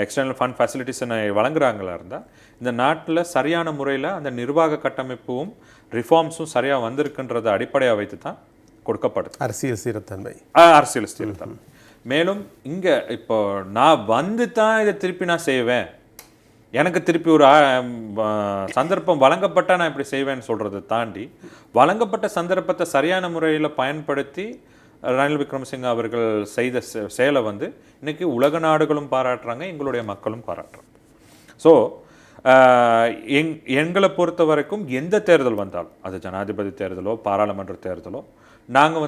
Speaker 2: எக்ஸ்டர்னல் ஃபண்ட் ஃபெசிலிட்டிஸை வழங்குறாங்களா இருந்தால், இந்த நாட்டில் சரியான முறையில் அந்த நிர்வாக கட்டமைப்பும் ரிஃபார்ம்ஸும் சரியாக வந்திருக்குன்றதை அடிப்படையாக வைத்து தான் கொடுக்கப்படுது
Speaker 1: அரசியல் ஸ்திரத்தன்மை.
Speaker 2: அரசியல் ஸ்திரத்தன்மை. மேலும் இங்கே இப்போ நான் தான் இதை திருப்பி நான் செய்வேன், எனக்கு திருப்பி ஒரு சந்தர்ப்பம் வழங்கப்பட்டால் நான் இப்படி செய்வேன்னு சொல்கிறத தாண்டி, வழங்கப்பட்ட சந்தர்ப்பத்தை சரியான முறையில் பயன்படுத்தி ரணில் விக்ரமசிங்க அவர்கள் செய்த செயலை இன்னைக்கு உலக நாடுகளும் பாராட்டுறாங்க, எங்களுடைய மக்களும் பாராட்டுறாங்க. ஸோ எங்களை பொறுத்த வரைக்கும் எந்த தேர்தல் வந்தாலும், அது ஜனாதிபதி தேர்தலோ பாராளுமன்ற தேர்தலோ, நாங்கள்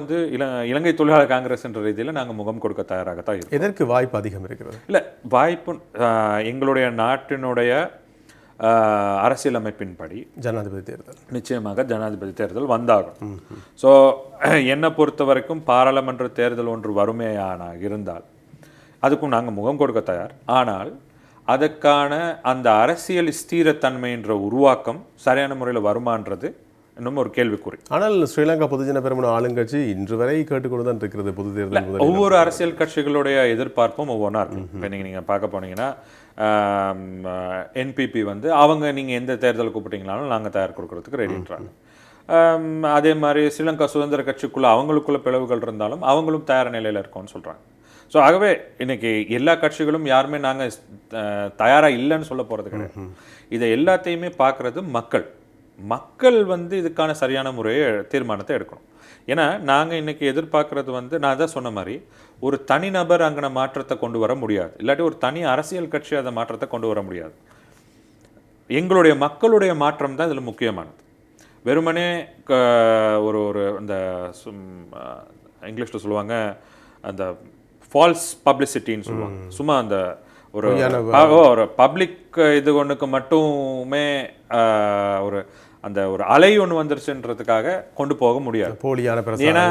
Speaker 2: இலங்கை தொழிலாளர் காங்கிரஸ் என்ற ரீதியில் நாங்கள் முகம் கொடுக்க தயாராகத்தான் இருக்கோம்.
Speaker 1: எதற்கு வாய்ப்பு அதிகம் இருக்கிறது? இல்லை,
Speaker 2: வாய்ப்பு எங்களுடைய நாட்டினுடைய அரசியலமைப்பின்படி
Speaker 1: ஜனாதிபதி தேர்தல்
Speaker 2: நிச்சயமாக ஜனாதிபதி தேர்தல் வந்தாகும். ஸோ என்னை பொறுத்த வரைக்கும் பாராளுமன்ற தேர்தல் ஒன்று வறுமையான இருந்தால் அதுக்கும் நாங்கள் முகம் கொடுக்க தயார். ஆனால் அதற்கான அந்த அரசியல் ஸ்திரத்தன்மைன்ற உருவாக்கம் சரியான முறையில் வருமானது இன்னும் ஒரு கேள்விக்குறி.
Speaker 1: ஆனால் ஸ்ரீலங்கா பொதுஜன பெரமுன ஆளுங்கட்சி இன்று வரை கேட்டுக்கொண்டு தான் இருக்கிறது பொது தேர்தல்.
Speaker 2: ஒவ்வொரு அரசியல் கட்சிகளுடைய எதிர்பார்ப்பும் ஒவ்வொன்றா இருக்கும். இப்போ நீங்கள் பார்க்க போனீங்கன்னா NPP அவங்க நீங்கள் எந்த தேர்தல் கூப்பிட்டீங்களாலும் நாங்கள் தயார் கொடுக்கறதுக்கு ரெடின்றாங்க. அதே மாதிரி ஸ்ரீலங்கா சுதந்திர கட்சிக்குள்ளே அவங்களுக்குள்ள பிளவுகள் இருந்தாலும் அவங்களும் தயார் நிலையில் இருக்கோம்னு சொல்கிறாங்க. ஸோ ஆகவே இன்னைக்கு எல்லா கட்சிகளும் யாருமே நாங்கள் தயாராக இல்லைன்னு சொல்ல போகிறது கிடையாது. இதை எல்லாத்தையுமே பார்க்குறது மக்கள். மக்கள் இதுக்கான சரியான முறையை தீர்மானத்தை எடுக்கணும். ஏன்னா நாங்கள் இன்றைக்கி எதிர்பார்க்குறது நான் தான் சொன்ன மாதிரி, ஒரு தனிநபர் அங்கே மாற்றத்தை கொண்டு வர முடியாது, இல்லாட்டி ஒரு தனி அரசியல் கட்சி அதை மாற்றத்தை கொண்டு வர முடியாது. எங்களுடைய மக்களுடைய மாற்றம் தான் இதில் முக்கியமானது. வெறுமனே ஒரு இந்த இங்கிலீஷில் சொல்லுவாங்க அந்த ஃபால்ஸ் பப்ளிசிட்டின்னு சொல்லுவாங்க. சும்மா அந்த ஒரு பப்ளிக் இது ஒன்றுக்கு மட்டுமே ஒரு அலை ஒன்று வந்துருச்சுன்றதுக்காக கொண்டு போக முடியாது. ஏன்னா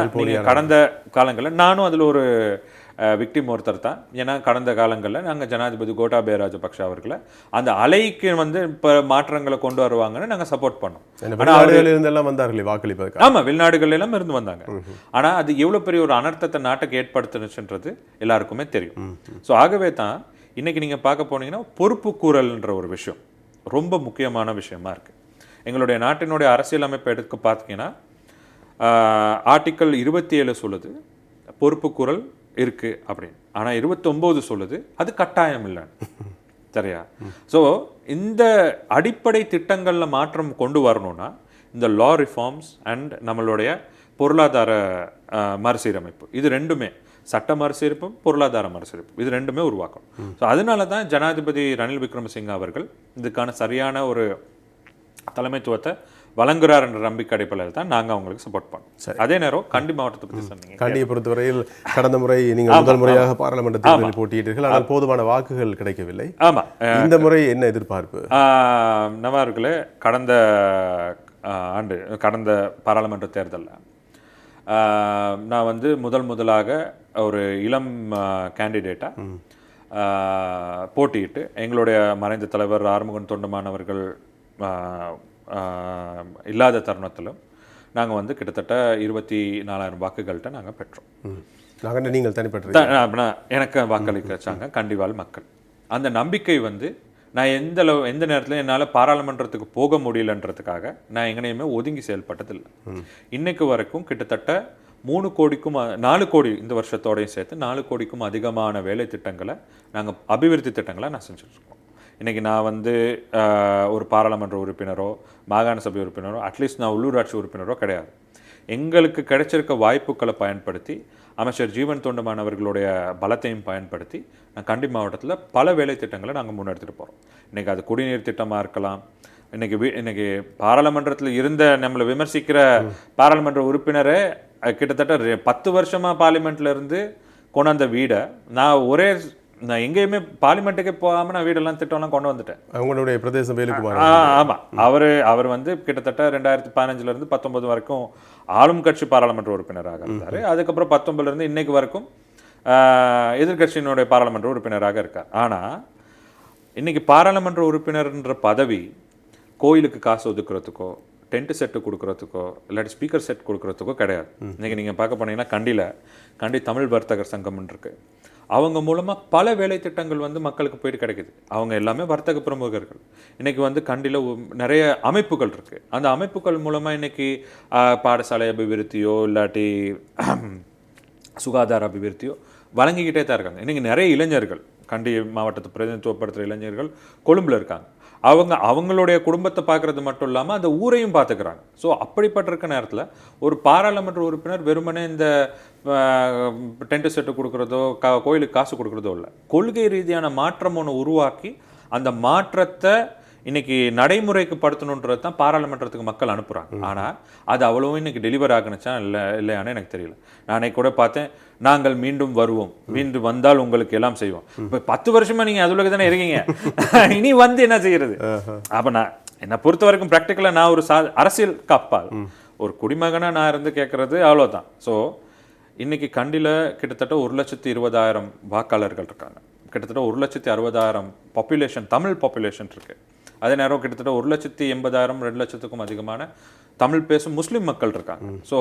Speaker 2: கடந்த காலங்களில் நானும் அதில் ஒரு விக்டிம் ஒருத்தர் தான். ஏன்னா கடந்த காலங்களில் நாங்கள் ஜனாதிபதி கோட்டாபய ராஜபக்ஷ அவர்களை அந்த அலைக்கு இப்போ மாற்றங்களை கொண்டு வருவாங்கன்னு நாங்கள் சப்போர்ட் பண்ணோம். ஆமாம், வெளிநாடுகள் எல்லாம் இருந்து வந்தாங்க. ஆனால் அது எவ்வளோ பெரிய ஒரு அனர்த்தத்தை நாட்டுக்கு ஏற்படுத்துனுச்சுன்றது எல்லாருக்குமே தெரியும். ஸோ ஆகவே தான் இன்னைக்கு நீங்கள் பார்க்க போனீங்கன்னா பொறுப்பு கூறல்ன்ற ஒரு விஷயம் ரொம்ப முக்கியமான விஷயமா இருக்குது. எங்களுடைய நாட்டினுடைய அரசியலமைப்பை எடுக்க பார்த்தீங்கன்னா ஆர்டிக்கல் 27 சொல்லுது பொறுப்பு கூறல் இருக்குது அப்படின்னு. ஆனால் 29 சொல்லுது அது கட்டாயம் இல்லைன்னு. சரியா? ஸோ இந்த அடிப்படை திட்டங்களில் மாற்றம் கொண்டு வரணும்னா இந்த லா ரிஃபார்ம்ஸ் அண்ட் நம்மளுடைய பொருளாதார மறுசீரமைப்பு, இது ரெண்டுமே, சட்ட மறுசீரமைப்பும் பொருளாதார மறுசீரமைப்பு, இது ரெண்டுமே உருவாக்கணும். ஸோ அதனால தான் ஜனாதிபதி ரணில் விக்ரமசிங்க அவர்கள் இதுக்கான சரியான ஒரு தலைமைத்துவத்தை வழங்குறார் என்ற நம்பிக்கை அடிப்படையில் தான் நாங்கள் அவங்களுக்கு சப்போர்ட் பண்ணோம். அதே நேரம் கண்டி மாவட்டத்தை பற்றி சொன்னீங்க.
Speaker 1: கண்டியை பொறுத்தவரையில் கடந்த முறை நீங்கள் முதல் முறையாக பாராளுமன்ற தேர்தலில் போட்டியிட்டீர்கள், ஆனால் போதுமான வாக்குகள் கிடைக்கவில்லை.
Speaker 2: ஆமாம், இந்த
Speaker 1: முறை என்ன எதிர்பார்ப்பு?
Speaker 2: நவார்களே, கடந்த பாராளுமன்ற தேர்தலில் நான் முதலாக ஒரு இளம் கேண்டிடேட்டாக போட்டியிட்டு எங்களுடைய மறைந்த தலைவர் ஆறுமுகன் தொண்டமான் அவர்கள் இல்லாத தருணத்திலும் நாங்கள் கிட்டத்தட்ட 24,000 வாக்குகள்கிட்ட நாங்கள் பெற்றோம்.
Speaker 1: நீங்கள் தனிப்பட்ட
Speaker 2: எனக்கு வாக்களிக்க வச்சாங்க கண்டிவால் மக்கள். அந்த நம்பிக்கை நான் எந்த நேரத்தில் என்னால் பாராளுமன்றத்துக்கு போக முடியலன்றதுக்காக நான் எங்கனையுமே ஒதுங்கி செயல்பட்டதில்லை. இன்னைக்கு வரைக்கும் கிட்டத்தட்ட 3 கோடிக்கும் 4 கோடி இந்த வருஷத்தோடையும் சேர்த்து 4 கோடிக்கும் அதிகமான வேலை திட்டங்களை நாங்கள் அபிவிருத்தி திட்டங்களை நான் செஞ்சுட்ருக்கோம். இன்றைக்கி நான் ஒரு பாராளுமன்ற உறுப்பினரோ மாகாண சபை உறுப்பினரோ அட்லீஸ்ட் நான் உள்ளூராட்சி உறுப்பினரோ கிடையாது. எங்களுக்கு கிடைச்சிருக்க வாய்ப்புகளை பயன்படுத்தி அமைச்சர் ஜீவன் தொண்டமான் அவர்களுடைய பலத்தையும் பயன்படுத்தி கண்டி மாவட்டத்தில் பல வேலை திட்டங்களை நாங்கள் முன்னெடுத்துட்டு போகிறோம். இன்றைக்கி அது குடிநீர் திட்டமாக இருக்கலாம். இன்னைக்கு பாராளுமன்றத்தில் இருந்த நம்மளை விமர்சிக்கிற பாராளுமன்ற உறுப்பினரை கிட்டத்தட்ட 10 வருஷமாக பார்லிமெண்ட்ல இருந்து கொண்டாந்த வீடை நான் எங்கேயுமே பார்லிமெண்ட்டுக்கே போகாமல் நான் வீடெல்லாம் திட்டம்லாம் கொண்டு வந்துட்டேன்.
Speaker 1: அவங்களுடைய பிரதேசம் வேலுக்குமார்.
Speaker 2: ஆமாம், அவர் வந்து கிட்டத்தட்ட 2015 19 வரைக்கும் ஆளும் கட்சி பாராளுமன்ற உறுப்பினராக இருந்தார். அதுக்கப்புறம் 19 இன்னைக்கு வரைக்கும் எதிர்கட்சியினுடைய பாராளுமன்ற உறுப்பினராக இருக்கார். ஆனால் இன்னைக்கு பாராளுமன்ற உறுப்பினர்ன்ற பதவி கோயிலுக்கு காசு ஒதுக்குறதுக்கோ டென்ட் செட்டு கொடுக்குறதுக்கோ இல்லாட்டி ஸ்பீக்கர் செட் கொடுக்குறதுக்கோ கிடையாது. இன்றைக்கி நீங்கள் பார்க்க போனீங்கன்னா கண்டி தமிழ் வர்த்தகர் சங்கம்னு இருக்குது. அவங்க மூலமாக பல வேலை திட்டங்கள் வந்து மக்களுக்கு போயிட்டு கிடைக்குது. அவங்க எல்லாமே வர்த்தக பிரமுகர்கள். இன்றைக்கி வந்து கண்டியில் நிறைய அமைப்புகள் இருக்குது. அந்த அமைப்புகள் மூலமாக இன்றைக்கி பாடசாலை அபிவிருத்தியோ இல்லாட்டி சுகாதார அபிவிருத்தியோ வழங்கிக்கிட்டே தான் இருக்காங்க. இன்றைக்கி நிறைய இளைஞர்கள் கண்டி மாவட்டத்தை பிரதிநிதித்துவப்படுத்துகிற இளைஞர்கள் கொழும்பில் இருக்காங்க. அவங்களுடைய குடும்பத்தை பார்க்குறது மட்டும் இல்லாமல் அந்த ஊரையும் பார்த்துக்கிறாங்க. ஸோ அப்படிப்பட்டிருக்க நேரத்தில் ஒரு பாராளுமன்ற உறுப்பினர் வெறுமனே இந்த டென்ட் செட்டு கொடுக்குறதோ கோயிலுக்கு காசு கொடுக்குறதோ இல்லை. கொள்கை ரீதியான மாற்றம் ஒன்று உருவாக்கி அந்த மாற்றத்தை இன்னைக்கு நடைமுறைக்கு படுத்தணுன்றது தான் பாராளுமன்றத்துக்கு மக்கள் அனுப்புகிறாங்க. ஆனால் அது அவ்வளவும் இன்னைக்கு டெலிவர் ஆகுனுச்சா இல்லையானு எனக்கு தெரியல. நானே கூட பார்த்தேன், நாங்கள் மீண்டும் வருவோம், மீண்டும் வந்தால் உங்களுக்கு எல்லாம் செய்வோம். இப்போ 10 வருஷமா நீங்கள் அதுல தானே இருக்கீங்க, இனி வந்து என்ன செய்யறது? அப்போ நான் என்னை பொறுத்த வரைக்கும் ப்ராக்டிக்கலாக நான் ஒரு அரசியல் கப்பால் ஒரு குடிமகனாக நான் இருந்து கேட்குறது அவ்வளோதான். ஸோ இன்னைக்கு கண்டியில் கிட்டத்தட்ட 1,20,000 வாக்காளர்கள் இருக்காங்க. கிட்டத்தட்ட 1,60,000 பாப்புலேஷன், தமிழ் பாப்புலேஷன் இருக்கு. அதே நேரம் கிட்டத்தட்ட 1,80,000 2 லட்சத்துக்கும் அதிகமான தமிழ் பேசும் முஸ்லீம் மக்கள் இருக்காங்க. ஸோ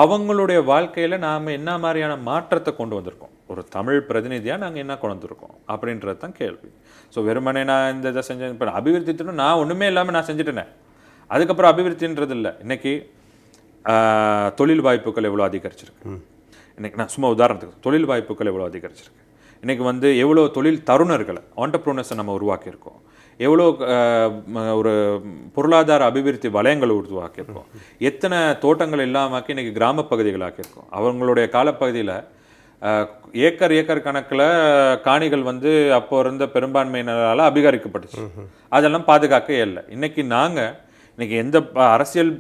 Speaker 2: அவங்களுடைய வாழ்க்கையில் நாம் என்ன மாதிரியான மாற்றத்தை கொண்டு வந்திருக்கோம், ஒரு தமிழ் பிரதிநிதியாக நாங்கள் என்ன கொண்டு வந்திருக்கோம் அப்படின்றது தான் கேள்வி. ஸோ வெறுமனே நான் இந்த இதை செஞ்சேன், இப்போ அபிவிருத்தி திட்டம் நான் ஒன்றுமே இல்லாமல் நான் செஞ்சுட்டேனே, அதுக்கப்புறம் அபிவிருத்தின்றது இல்லை. இன்னைக்கு தொழில் வாய்ப்புகள் எவ்வளோ அதிகரிச்சிருக்கு. இன்னைக்கு நான் சும்மா உதாரணத்துக்கு தொழில் வாய்ப்புகள் எவ்வளோ அதிகரிச்சிருக்கு. இன்றைக்கி வந்து எவ்வளோ தொழில் தருணர்களை ஆண்டர்ப்ரூனர்ஸை நம்ம உருவாக்கியிருக்கோம், எவ்வளோ ஒரு பொருளாதார அபிவிருத்தி வலயங்களை உருவாக்கியிருக்கோம், எத்தனை தோட்டங்கள் இல்லாமக்கி இன்றைக்கி கிராம பகுதிகள் ஆக்கியிருக்கோம். அவங்களுடைய காலப்பகுதியில் ஏக்கர் கணக்கில் காணிகள் வந்து அப்போ இருந்த பெரும்பான்மையினரால் அபிகரிக்கப்பட்டுச்சு. அதெல்லாம் பாதுகாக்க இல்லை. இன்னைக்கு எந்த அரசியல்,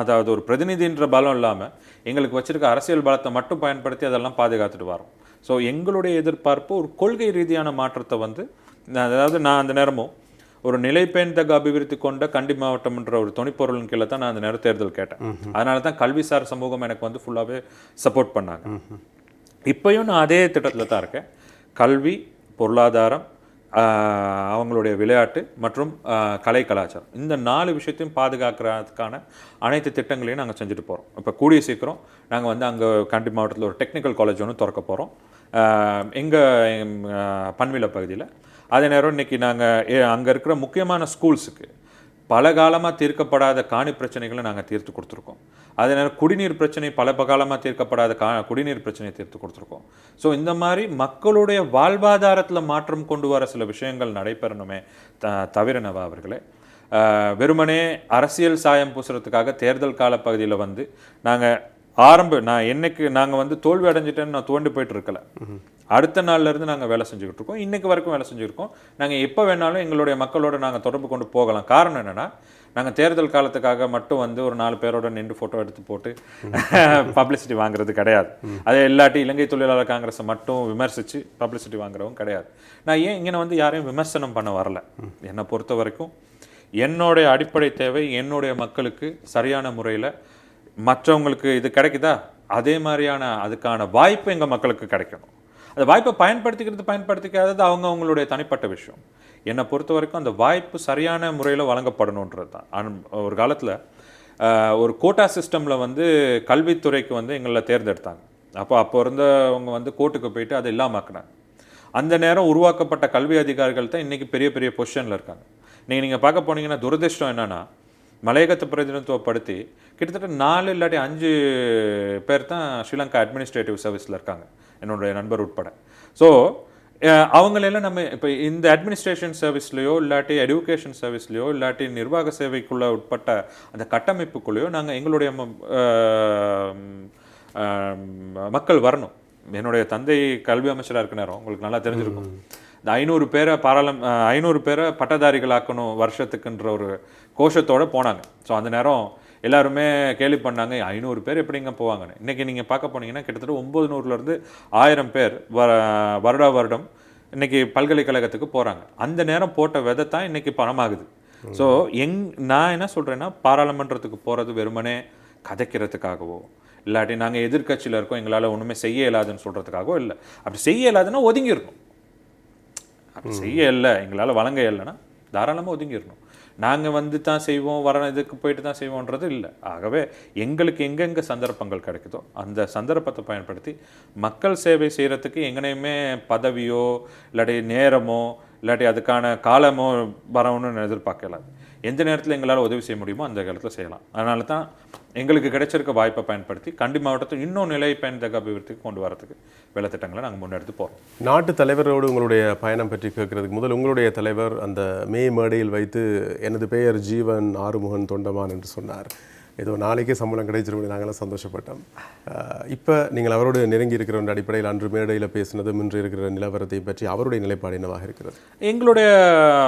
Speaker 2: அதாவது ஒரு பிரதிநிதின்ற பலம் இல்லாமல் எங்களுக்கு வச்சிருக்க அரசியல் பலத்தை மட்டும் பயன்படுத்தி அதெல்லாம் பாதுகாத்துட்டு வரோம். ஸோ எங்களுடைய எதிர்பார்ப்பு ஒரு கொள்கை ரீதியான மாற்றத்தை வந்து, அதாவது நான் அந்த நேரமும் ஒரு நிலைப்பேண்தக அபிவிருத்தி கொண்ட கண்டி மாவட்டம்ன்ற ஒரு துணைப்பொருளின் கீழே தான் நான் அந்த நேரம் தேர்தல் கேட்டேன். அதனால தான் கல்விசார் சமூகம் எனக்கு வந்து ஃபுல்லாகவே சப்போர்ட் பண்ணாங்க. இப்போயும் நான் அதே திட்டத்தில் தான் இருக்கேன். கல்வி, பொருளாதாரம், அவங்களுடைய விளையாட்டு மற்றும் கலை கலாச்சாரம், இந்த 4 விஷயத்தையும் பாதுகாக்கிறதுக்கான அனைத்து திட்டங்களையும் நாங்கள் செஞ்சுட்டு போகிறோம். இப்போ கூடிய சீக்கிரம் நாங்கள் வந்து அங்கே கண்டி மாவட்டத்தில் ஒரு டெக்னிக்கல் காலேஜ் ஒன்று திறக்க போகிறோம் எங்கள் பன்வில பகுதியில். அதே நேரம் இன்றைக்கி நாங்கள் அங்கே இருக்கிற முக்கியமான ஸ்கூல்ஸுக்கு பல காலமாக தீர்க்கப்படாத காணி பிரச்சனைகளை நாங்கள் தீர்த்து கொடுத்துருக்கோம். அதே நேரம் குடிநீர் பிரச்சனை, பல காலமாக தீர்க்கப்படாத குடிநீர் பிரச்சனையை தீர்த்து கொடுத்துருக்கோம். ஸோ இந்த மாதிரி மக்களுடைய வாழ்வாதாரத்தில் மாற்றம் கொண்டு வர சில விஷயங்கள் நடைபெறணுமே தவிரனவா அவர்களே, வெறுமனே அரசியல் சாயம் பூசுறதுக்காக தேர்தல் காலப்பகுதியில் வந்து நாங்கள் வந்து தோல்வி அடைஞ்சிட்டேன்னு நான் தோண்டி போயிட்டு இருக்கல. அடுத்த நாள்லேருந்து நாங்கள் வேலை செஞ்சுக்கிட்டு இருக்கோம். இன்றைக்கு வரைக்கும் வேலை செஞ்சுருக்கோம். நாங்கள் எப்போ வேணாலும் எங்களுடைய மக்களோட நாங்கள் தொடர்பு கொண்டு போகலாம். காரணம் என்னென்னா, நாங்கள் தேர்தல் காலத்துக்காக மட்டும் வந்து ஒரு 4 பேரோட நின்று ஃபோட்டோ எடுத்து போட்டு பப்ளிசிட்டி வாங்குறது கிடையாது. அதே இல்லாட்டி இலங்கை தொழிலாளர் காங்கிரஸை மட்டும் விமர்சித்து பப்ளிசிட்டி வாங்குறவங்க கிடையாது. நான் ஏன் இங்கே வந்து யாரையும் விமர்சனம் பண்ண வரல. என்னை பொறுத்த வரைக்கும் என்னுடைய அடிப்படை தேவை என்னுடைய மக்களுக்கு சரியான முறையில் மற்றவங்களுக்கு இது கிடைக்குதா, அதே மாதிரியான அதுக்கான வாய்ப்பு எங்கள் மக்களுக்கு கிடைக்கணும். அந்த வாய்ப்பை பயன்படுத்திக்காதது அவங்களுடைய தனிப்பட்ட விஷயம். என்னை பொறுத்த வரைக்கும் அந்த வாய்ப்பு சரியான முறையில் வழங்கப்படணுன்றது தான். ஒரு காலத்தில் ஒரு கோட்டா சிஸ்டமில் வந்து கல்வித்துறைக்கு வந்து எங்களை தேர்ந்தெடுத்தாங்க. அப்போ இருந்தவங்க வந்து கோர்ட்டுக்கு போயிட்டு அதை இல்லாமக்கினாங்க. அந்த நேரம் உருவாக்கப்பட்ட கல்வி அதிகாரிகள் தான் இன்றைக்கி பெரிய பெரிய பொசிஷனில் இருக்காங்க. நீங்கள் பார்க்க போனீங்கன்னா துரதிர்ஷ்டம் என்னென்னா, மலையகத்தை பிரதிநிதித்துவப்படுத்தி கிட்டத்தட்ட 4 இல்லாட்டி 5 பேர் தான் ஸ்ரீலங்கா அட்மினிஸ்ட்ரேட்டிவ் சர்வீஸில் இருக்காங்க, என்னுடைய நண்பர் உட்பட. ஸோ அவங்களெல்லாம் நம்ம இப்போ இந்த அட்மினிஸ்ட்ரேஷன் சர்வீஸ்லையோ இல்லாட்டி எஜுகேஷன் சர்வீஸ்லையோ இல்லாட்டி நிர்வாக சேவைக்குள்ள உட்பட்ட அந்த கட்டமைப்புக்குள்ளேயோ நாங்கள் எங்களுடைய மக்கள் வரணும். என்னுடைய தந்தை கல்வி அமைச்சராக இருக்க நேரம் உங்களுக்கு நல்லா தெரிஞ்சிருக்கும். இந்த 500 பேரை பட்டதாரிகளாக்கணும் வருஷத்துக்குன்ற ஒரு கோஷத்தோடு போனாங்க. ஸோ அந்த நேரம் எல்லாருமே கேள்வி பண்ணாங்க, 500 பேர் எப்படிங்க போவாங்கன்னு. இன்றைக்கி நீங்கள் பார்க்க போனீங்கன்னா கிட்டத்தட்ட 900லேருந்து 1000 பேர் வருடம் இன்றைக்கி பல்கலைக்கழகத்துக்கு போகிறாங்க. அந்த நேரம் போட்ட விதை தான் இன்றைக்கி பணமாகுது. ஸோ நான் என்ன சொல்கிறேன்னா, பாராளுமன்றத்துக்கு போகிறது வெறுமனே கதைக்கிறதுக்காகவோ இல்லாட்டி நாங்கள் எதிர்கட்சியில் இருக்கோம் எங்களால் ஒன்றுமே செய்ய இயலாதுன்னு சொல்கிறதுக்காகவோ இல்லை. அப்படி செய்ய இயலாதுன்னா ஒதுங்கிடணும். அப்படி செய்ய இல்லை, எங்களால் வழங்க இல்லைன்னா தாராளமாக ஒதுங்கிடணும். நாங்கள் வந்து தான் செய்வோம், வர இதுக்கு போயிட்டு தான் செய்வோன்றது இல்லை. ஆகவே எங்களுக்கு எங்கெங்கே சந்தர்ப்பங்கள் கிடைக்குதோ அந்த சந்தர்ப்பத்தை பயன்படுத்தி மக்கள் சேவை செய்கிறதுக்கு எங்கனையுமே பதவியோ இல்லாட்டி நேரமோ இல்லாட்டி அதுக்கான காலமோ வரணும்னு எதிர்பார்க்கலாது. எந்த நேரத்தில் எங்களால் உதவி செய்ய முடியுமோ அந்த காலத்தில் செய்யலாம். அதனால தான் எங்களுக்கு கிடைச்சிருக்க வாய்ப்பை பயன்படுத்தி கண்டி மாவட்டத்தை இன்னும் நிலை பயன்தக அபிவிருத்திக்கு கொண்டு வரதுக்கு வேலை திட்டங்களை நாங்கள் முன்னெடுத்து போகிறோம்.
Speaker 1: நாட்டு தலைவரோடு உங்களுடைய பயணம் பற்றி கேட்கறதுக்கு முதல் உங்களுடைய தலைவர் அந்த மே மேடையில் வைத்து எனது பெயர் ஜீவன் ஆறுமுகன் தொண்டமான் என்று சொன்னார். ஏதோ நாளைக்கே சம்பளம் கிடைச்சிருப்பது நாங்களாம் சந்தோஷப்பட்டோம். இப்போ நீங்கள் அவரோடு நெருங்கி இருக்கிற அடிப்படையில் அன்று மேடையில் பேசினதும் இன்று இருக்கிற நிலவரத்தை பற்றி அவருடைய நிலைப்பாடு என்னவாக இருக்கிறது?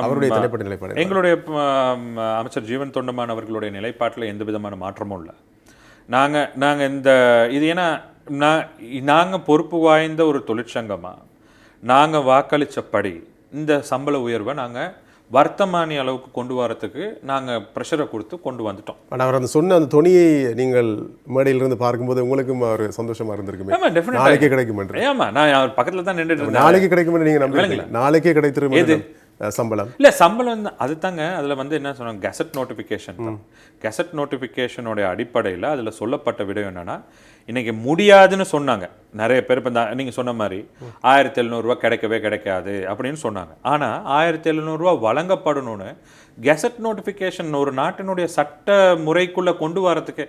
Speaker 1: அவருடைய தனிப்பட்ட நிலைப்பாடு
Speaker 2: எங்களுடைய அமைச்சர் ஜீவன் தொண்டமான் அவர்களுடைய நிலைப்பாட்டில் எந்த விதமான மாற்றமும் இல்லை. நாங்கள் இந்த இது ஏன்னா நாங்கள் பொறுப்பு வாய்ந்த ஒரு தொழிற்சங்கமாக நாங்கள் வாக்களித்தபடி இந்த சம்பள உயர்வை நாங்கள் வர்த்தமானி அளவுக்கு கொண்டு வரத்துக்கு நாங்கள் ப்ரெஷரை கொடுத்து கொண்டு வந்துட்டோம்.
Speaker 1: ஆனால் அவர் அந்த சொன்ன அந்த துணியை நீங்கள் மேடையிலிருந்து பார்க்கும்போது உங்களுக்கும் அவர் சந்தோஷமாக இருந்திருக்குமே.
Speaker 2: ஆமாம், டெஃபினட்டாக
Speaker 1: நாளைக்கே கிடைக்கும்.
Speaker 2: ஆமாம், நான் அவர் பக்கத்தில் தான் நின்றுட்டு இருந்தேன்.
Speaker 1: நாளைக்கு கிடைக்கும் நீங்கள் நம்புறீங்களா? நாளைக்கே கிடைத்திருக்கும் சம்பளம்
Speaker 2: இல்லை, சம்பளம் அது தாங்க. அதில் வந்து என்ன சொன்னாங்க, கெசட் நோட்டிஃபிகேஷன் தான். கெசட் நோட்டிஃபிகேஷனுடைய அடிப்படையில் அதில் சொல்லப்பட்ட விடயம் என்னென்னா, இன்றைக்கி முடியாதுன்னு சொன்னாங்க நிறைய பேர். இப்போ நீங்கள் சொன்ன மாதிரி 1700 கிடைக்கவே கிடைக்காது அப்படின்னு சொன்னாங்க. ஆனால் 1700 வழங்கப்படணும்னு கெசட் நோட்டிஃபிகேஷன் ஒரு நாட்டினுடைய சட்ட முறைக்குள்ளே கொண்டு வரத்துக்கு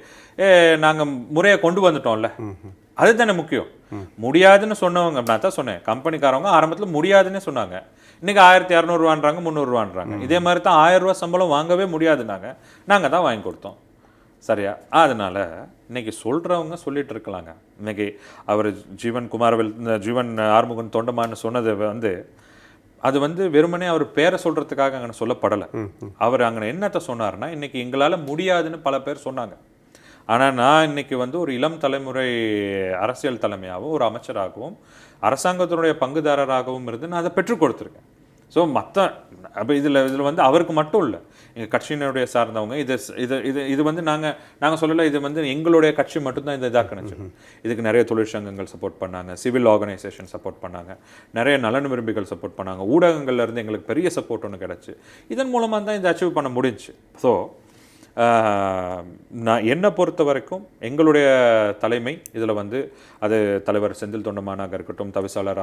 Speaker 2: நாங்கள் முறையை கொண்டு வந்துட்டோம்ல, அதுதானே முக்கியம். முடியாதுன்னு சொன்னவங்க, நான் தான் சொன்னேன், கம்பெனிக்காரவங்க ஆரம்பத்தில் முடியாதுன்னே சொன்னாங்க. இன்றைக்கி 1200 300 இதே மாதிரி தான் 1000 ரூபா சம்பளம் வாங்கவே முடியாதுன்னாங்க. நாங்கள் தான் வாங்கி கொடுத்தோம். சரியா? அதனால் இன்றைக்கி சொல்கிறவங்க சொல்லிட்டு இருக்கலாங்க. இன்றைக்கி அவர் ஜீவன் ஆறுமுகன் தொண்டமான்னு சொன்னது வந்து அது வந்து வெறுமனே அவர் பேரை சொல்கிறதுக்காக அங்கே சொல்லப்படலை. அவர் அங்கே என்னத்தை சொன்னார்னா, இன்றைக்கி எங்களால் முடியாதுன்னு பல பேர் சொன்னாங்க. ஆனால் நான் இன்றைக்கி வந்து ஒரு இளம் தலைமுறை அரசியல் தலைமையாகவும் ஒரு அமைச்சராகவும் அரசாங்கத்தினுடைய பங்குதாரராகவும் இருந்து நான் அதை பெற்றுக் கொடுத்துருக்கேன். ஸோ அப்போ இதில் வந்து அவருக்கு மட்டும் இல்லை, எங்கள் கட்சியினுடைய சார்ந்தவங்க இது இது இது இது வந்து நாங்கள் சொல்லலை, இது வந்து எங்களுடைய கட்சி மட்டும்தான் இந்த இதாக்கணுச்சு. இதுக்கு நிறைய தொழிற்சங்கங்கள் சப்போர்ட் பண்ணாங்க, சிவில் ஆர்கனைசேஷன் சப்போர்ட் பண்ணாங்க, நிறைய நலன் விரும்பிகள் சப்போர்ட் பண்ணாங்க, ஊடகங்கள்லேருந்து எங்களுக்கு பெரிய சப்போர்ட் ஒன்று கிடச்சி. இதன் மூலமாக தான் இதை அச்சீவ் பண்ண முடிஞ்சு. ஸோ நான் என்னை பொறுத்த வரைக்கும் எங்களுடைய தலைமை இதில் வந்து அது தலைவர் செந்தில் தொண்டமானாக இருக்கட்டும், தவிசாளர்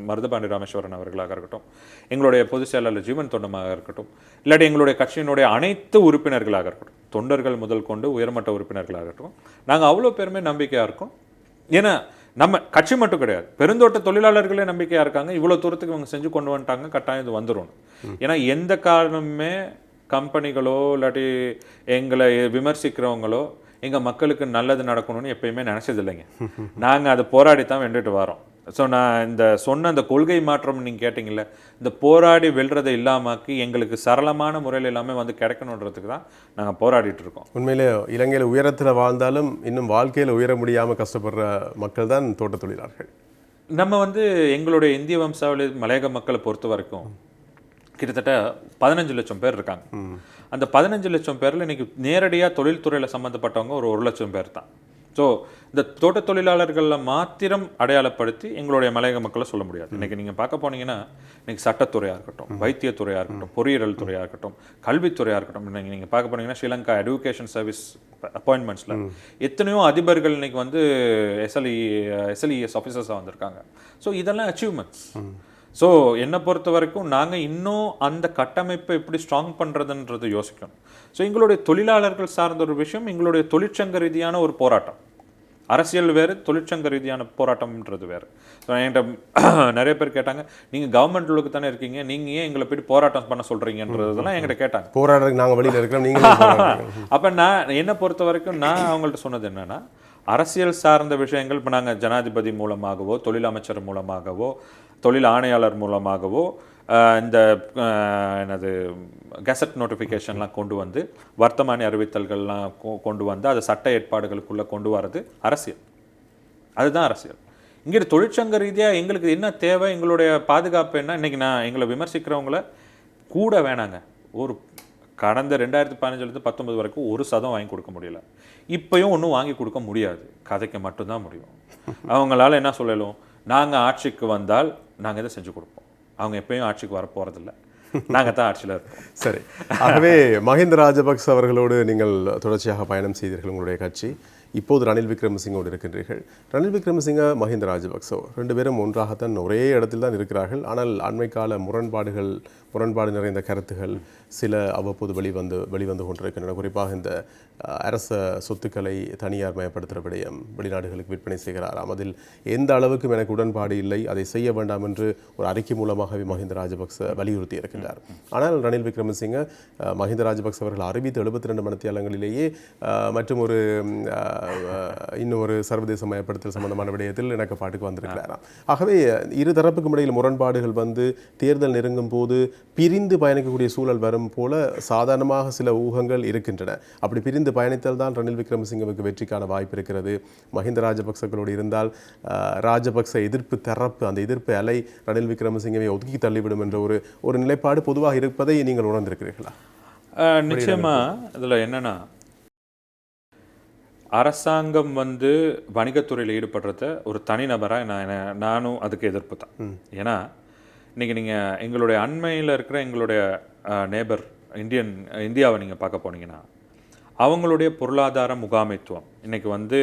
Speaker 2: மருதபாண்டி ராமேஸ்வரன் அவர்களாக இருக்கட்டும், எங்களுடைய பொதுச் செயலாளர் ஜீவன் தொண்டமாக இருக்கட்டும், இல்லாட்டி எங்களுடைய கட்சியினுடைய அனைத்து உறுப்பினர்களாக இருக்கட்டும், தொண்டர்கள் முதல் கொண்டு உயர்மட்ட உறுப்பினர்களாக இருக்கட்டும், நாங்கள் அவ்வளோ பேருமே நம்பிக்கையாக இருக்கோம். ஏன்னா நம்ம கட்சி மட்டும் கிடையாது, பெருந்தோட்ட தொழிலாளர்களே நம்பிக்கையாக இருக்காங்க. இவ்வளோ தூரத்துக்கு இவங்க செஞ்சு கொண்டு வந்துட்டாங்க, கட்டாயம் இது வந்துடும். ஏன்னா எந்த காரணமே கம்பெனிகளோ இல்லாட்டி எங்களை விமர்சிக்கிறவங்களோ எங்கள் மக்களுக்கு நல்லது நடக்கணும்னு எப்பயுமே நினச்சது இல்லைங்க. நாங்கள் அதை போராடித்தான் வென்றுட்டு வரோம். ஸோ நான் இந்த சொன்ன அந்த கொள்கை மாற்றம் நீங்கள் கேட்டிங்கல்ல, இந்த போராடி வெல்றதை இல்லாமாக்கி எங்களுக்கு சரளமான முறையில் எல்லாமே வந்து கிடைக்கணுன்றதுக்கு தான் நாங்கள் போராடிட்டு இருக்கோம்.
Speaker 1: உண்மையிலே இலங்கையில் உயரத்தில் வாழ்ந்தாலும் இன்னும் வாழ்க்கையில் உயர முடியாமல் கஷ்டப்படுற மக்கள் தான் தோட்ட தொழிலாளர்கள்.
Speaker 2: நம்ம வந்து எங்களுடைய இந்திய வம்சாவளி மலையக மக்களை பொறுத்த வரைக்கும் கிட்டத்தட்ட 15 லட்சம் பேர் இருக்காங்க. அந்த 15 லட்சம் பேரில் இன்றைக்கி நேரடியாக தொழில்துறையில் சம்மந்தப்பட்டவங்க ஒரு 1 லட்சம் பேர் தான். ஸோ இந்த தோட்ட தொழிலாளர்களில் மாத்திரம் அடையாளப்படுத்தி எங்களுடைய மலையக மக்களை சொல்ல முடியாது. இன்றைக்கி நீங்கள் பார்க்க போனீங்கன்னா இன்றைக்கி சட்டத்துறையாக இருக்கட்டும், வைத்தியத்துறையாக இருக்கட்டும், பொறியியல் துறையாக இருக்கட்டும், கல்வித்துறையாக இருக்கட்டும், இன்றைக்கி நீங்கள் பார்க்க போனீங்கன்னா ஸ்ரீலங்கா எஜுகேஷன் சர்வீஸ் அப்பாயின்மெண்ட்ஸில் எத்தனையோ அதிபர்கள் இன்றைக்கி வந்து எஸ்எல்இஎஸ் ஆஃபீஸர்ஸாக வந்திருக்காங்க. ஸோ இதெல்லாம் அச்சீவ்மெண்ட்ஸ். ஸோ என்னை பொறுத்த வரைக்கும் நாங்கள் இன்னும் அந்த கட்டமைப்பை எப்படி ஸ்ட்ராங் பண்ணுறதுன்றது யோசிக்கணும். ஸோ எங்களுடைய தொழிலாளர்கள் சார்ந்த ஒரு விஷயம், எங்களுடைய தொழிற்சங்க ரீதியான ஒரு போராட்டம். அரசியல் வேறு, தொழிற்சங்க ரீதியான போராட்டம்ன்றது வேறு. ஸோ என்கிட்ட நிறைய பேர் கேட்டாங்க, நீங்கள் கவர்மெண்ட்டுக்கு தானே இருக்கீங்க, நீங்கள் ஏன் எங்களை போய்ட்டு போராட்டம் பண்ண சொல்கிறீங்கன்றதெல்லாம் என்கிட்ட கேட்டாங்க.
Speaker 1: போராடுறதுக்கு நாங்கள் வெளியில் இருக்கிறோம், நீங்கள்
Speaker 2: அப்போ நான் என்னை பொறுத்த வரைக்கும் நான் அவங்கள்ட்ட சொன்னது என்னென்னா, அரசியல் சார்ந்த விஷயங்கள் இப்போ நாங்கள் ஜனாதிபதி மூலமாகவோ, தொழில் அமைச்சர் மூலமாகவோ, தொழில் ஆணையாளர் மூலமாகவோ இந்த என்னது கெசட் நோட்டிஃபிகேஷன்லாம் கொண்டு வந்து வர்த்தமானி அறிவித்தல்கள்லாம் கொண்டு வந்து அதை சட்ட ஏற்பாடுகளுக்குள்ளே கொண்டு வரது அரசியல். அதுதான் அரசியல். இங்கே தொழிற்சங்க ரீதியாக எங்களுக்கு என்ன தேவை, எங்களுடைய பாதுகாப்பு என்ன, இன்றைக்கி நான் எங்களை விமர்சிக்கிறவங்கள கூட வேணாங்க. ஒரு கடந்த 2015 19 வரைக்கும் 1% வாங்கி கொடுக்க முடியல. இப்போயும் ஒன்றும் வாங்கி கொடுக்க முடியாது. கதைக்கு மட்டும்தான் முடியும். அவங்களால என்ன சொல்லலும், நாங்கள் ஆட்சிக்கு வந்தால் நாங்கள் இதை செஞ்சு கொடுப்போம். அவங்க எப்பயும் ஆட்சிக்கு வர போகிறதில்ல, நாங்கள் தான் ஆட்சியில் இருக்கோம்.
Speaker 1: சரி, ஆகவே மஹிந்த ராஜபக்ச அவர்களோடு நீங்கள் தொடர்ச்சியாக பயணம் செய்தீர்கள். உங்களுடைய கட்சி இப்போது ரணில் விக்ரமசிங்கோடு இருக்கின்றீர்கள். ரணில் விக்ரமசிங்க, மஹிந்த ராஜபக்ச 2 பேரும் ஒன்றாகத்தான் ஒரே இடத்தில் தான் இருக்கிறார்கள். ஆனால் அண்மைக்கால முரண்பாடு நிறைந்த கருத்துகள் சில அவ்வப்போது வெளிவந்து கொண்டிருக்கின்றன. குறிப்பாக இந்த அரச சொத்துக்களை தனியார் மயப்படுத்துகிற விடயம், வெளிநாடுகளுக்கு விற்பனை செய்கிறாராம், அதில் எந்த அளவுக்கு எனக்கு உடன்பாடு இல்லை, அதை செய்ய வேண்டாம் என்று ஒரு அறிக்கை மூலமாகவே மஹிந்த ராஜபக்ச வலியுறுத்தி இருக்கின்றார். ஆனால் ரணில் விக்ரமசிங்க மஹிந்த ராஜபக்ச அவர்கள் அறிவித்த 72 மணித்தியாலங்களிலேயே மற்றும் இன்னும் ஒரு சர்வதேச மயப்படுத்தல் சம்பந்தமான விடயத்தில் இணக்கப்பாட்டுக்கு வந்திருக்கிறாராம். ஆகவே இரு தரப்புக்கும் இடையில் முரண்பாடுகள் வந்து தேர்தல் நெருங்கும் போது பிரிந்து பயணிக்கக்கூடிய சூழல் வரும் போல சாதாரணமாக சில ஊகங்கள் இருக்கின்றன. அப்படி பிரிந்து பயணித்தால் தான் ரணில் விக்ரமசிங்கவுக்கு வெற்றிக்கான வாய்ப்பு இருக்கிறது. மஹிந்த ராஜபக்சகளோடு இருந்தால் ராஜபக்ச எதிர்ப்பு தரப்பு, அந்த எதிர்ப்பு அலை ரணில் விக்ரமசிங்கவை ஒதுக்கி தள்ளிவிடும் என்ற ஒரு நிலைப்பாடு பொதுவாக இருப்பதை நீங்கள் உணர்ந்திருக்கிறீர்களா?
Speaker 2: நிச்சயமா. இதில் என்னன்னா, அரசாங்கம் வந்து வணிகத்துறையில் ஈடுபடுறத ஒரு தனிநபராக நானும் அதுக்கு எதிர்ப்பு தான். ஏன்னா இன்றைக்கி நீங்கள் எங்களுடைய அண்மையில் இருக்கிற எங்களுடைய நேபர் இந்தியாவை நீங்கள் பார்க்க போனீங்கன்னா, அவங்களுடைய பொருளாதார முகாமைத்துவம் இன்றைக்கி வந்து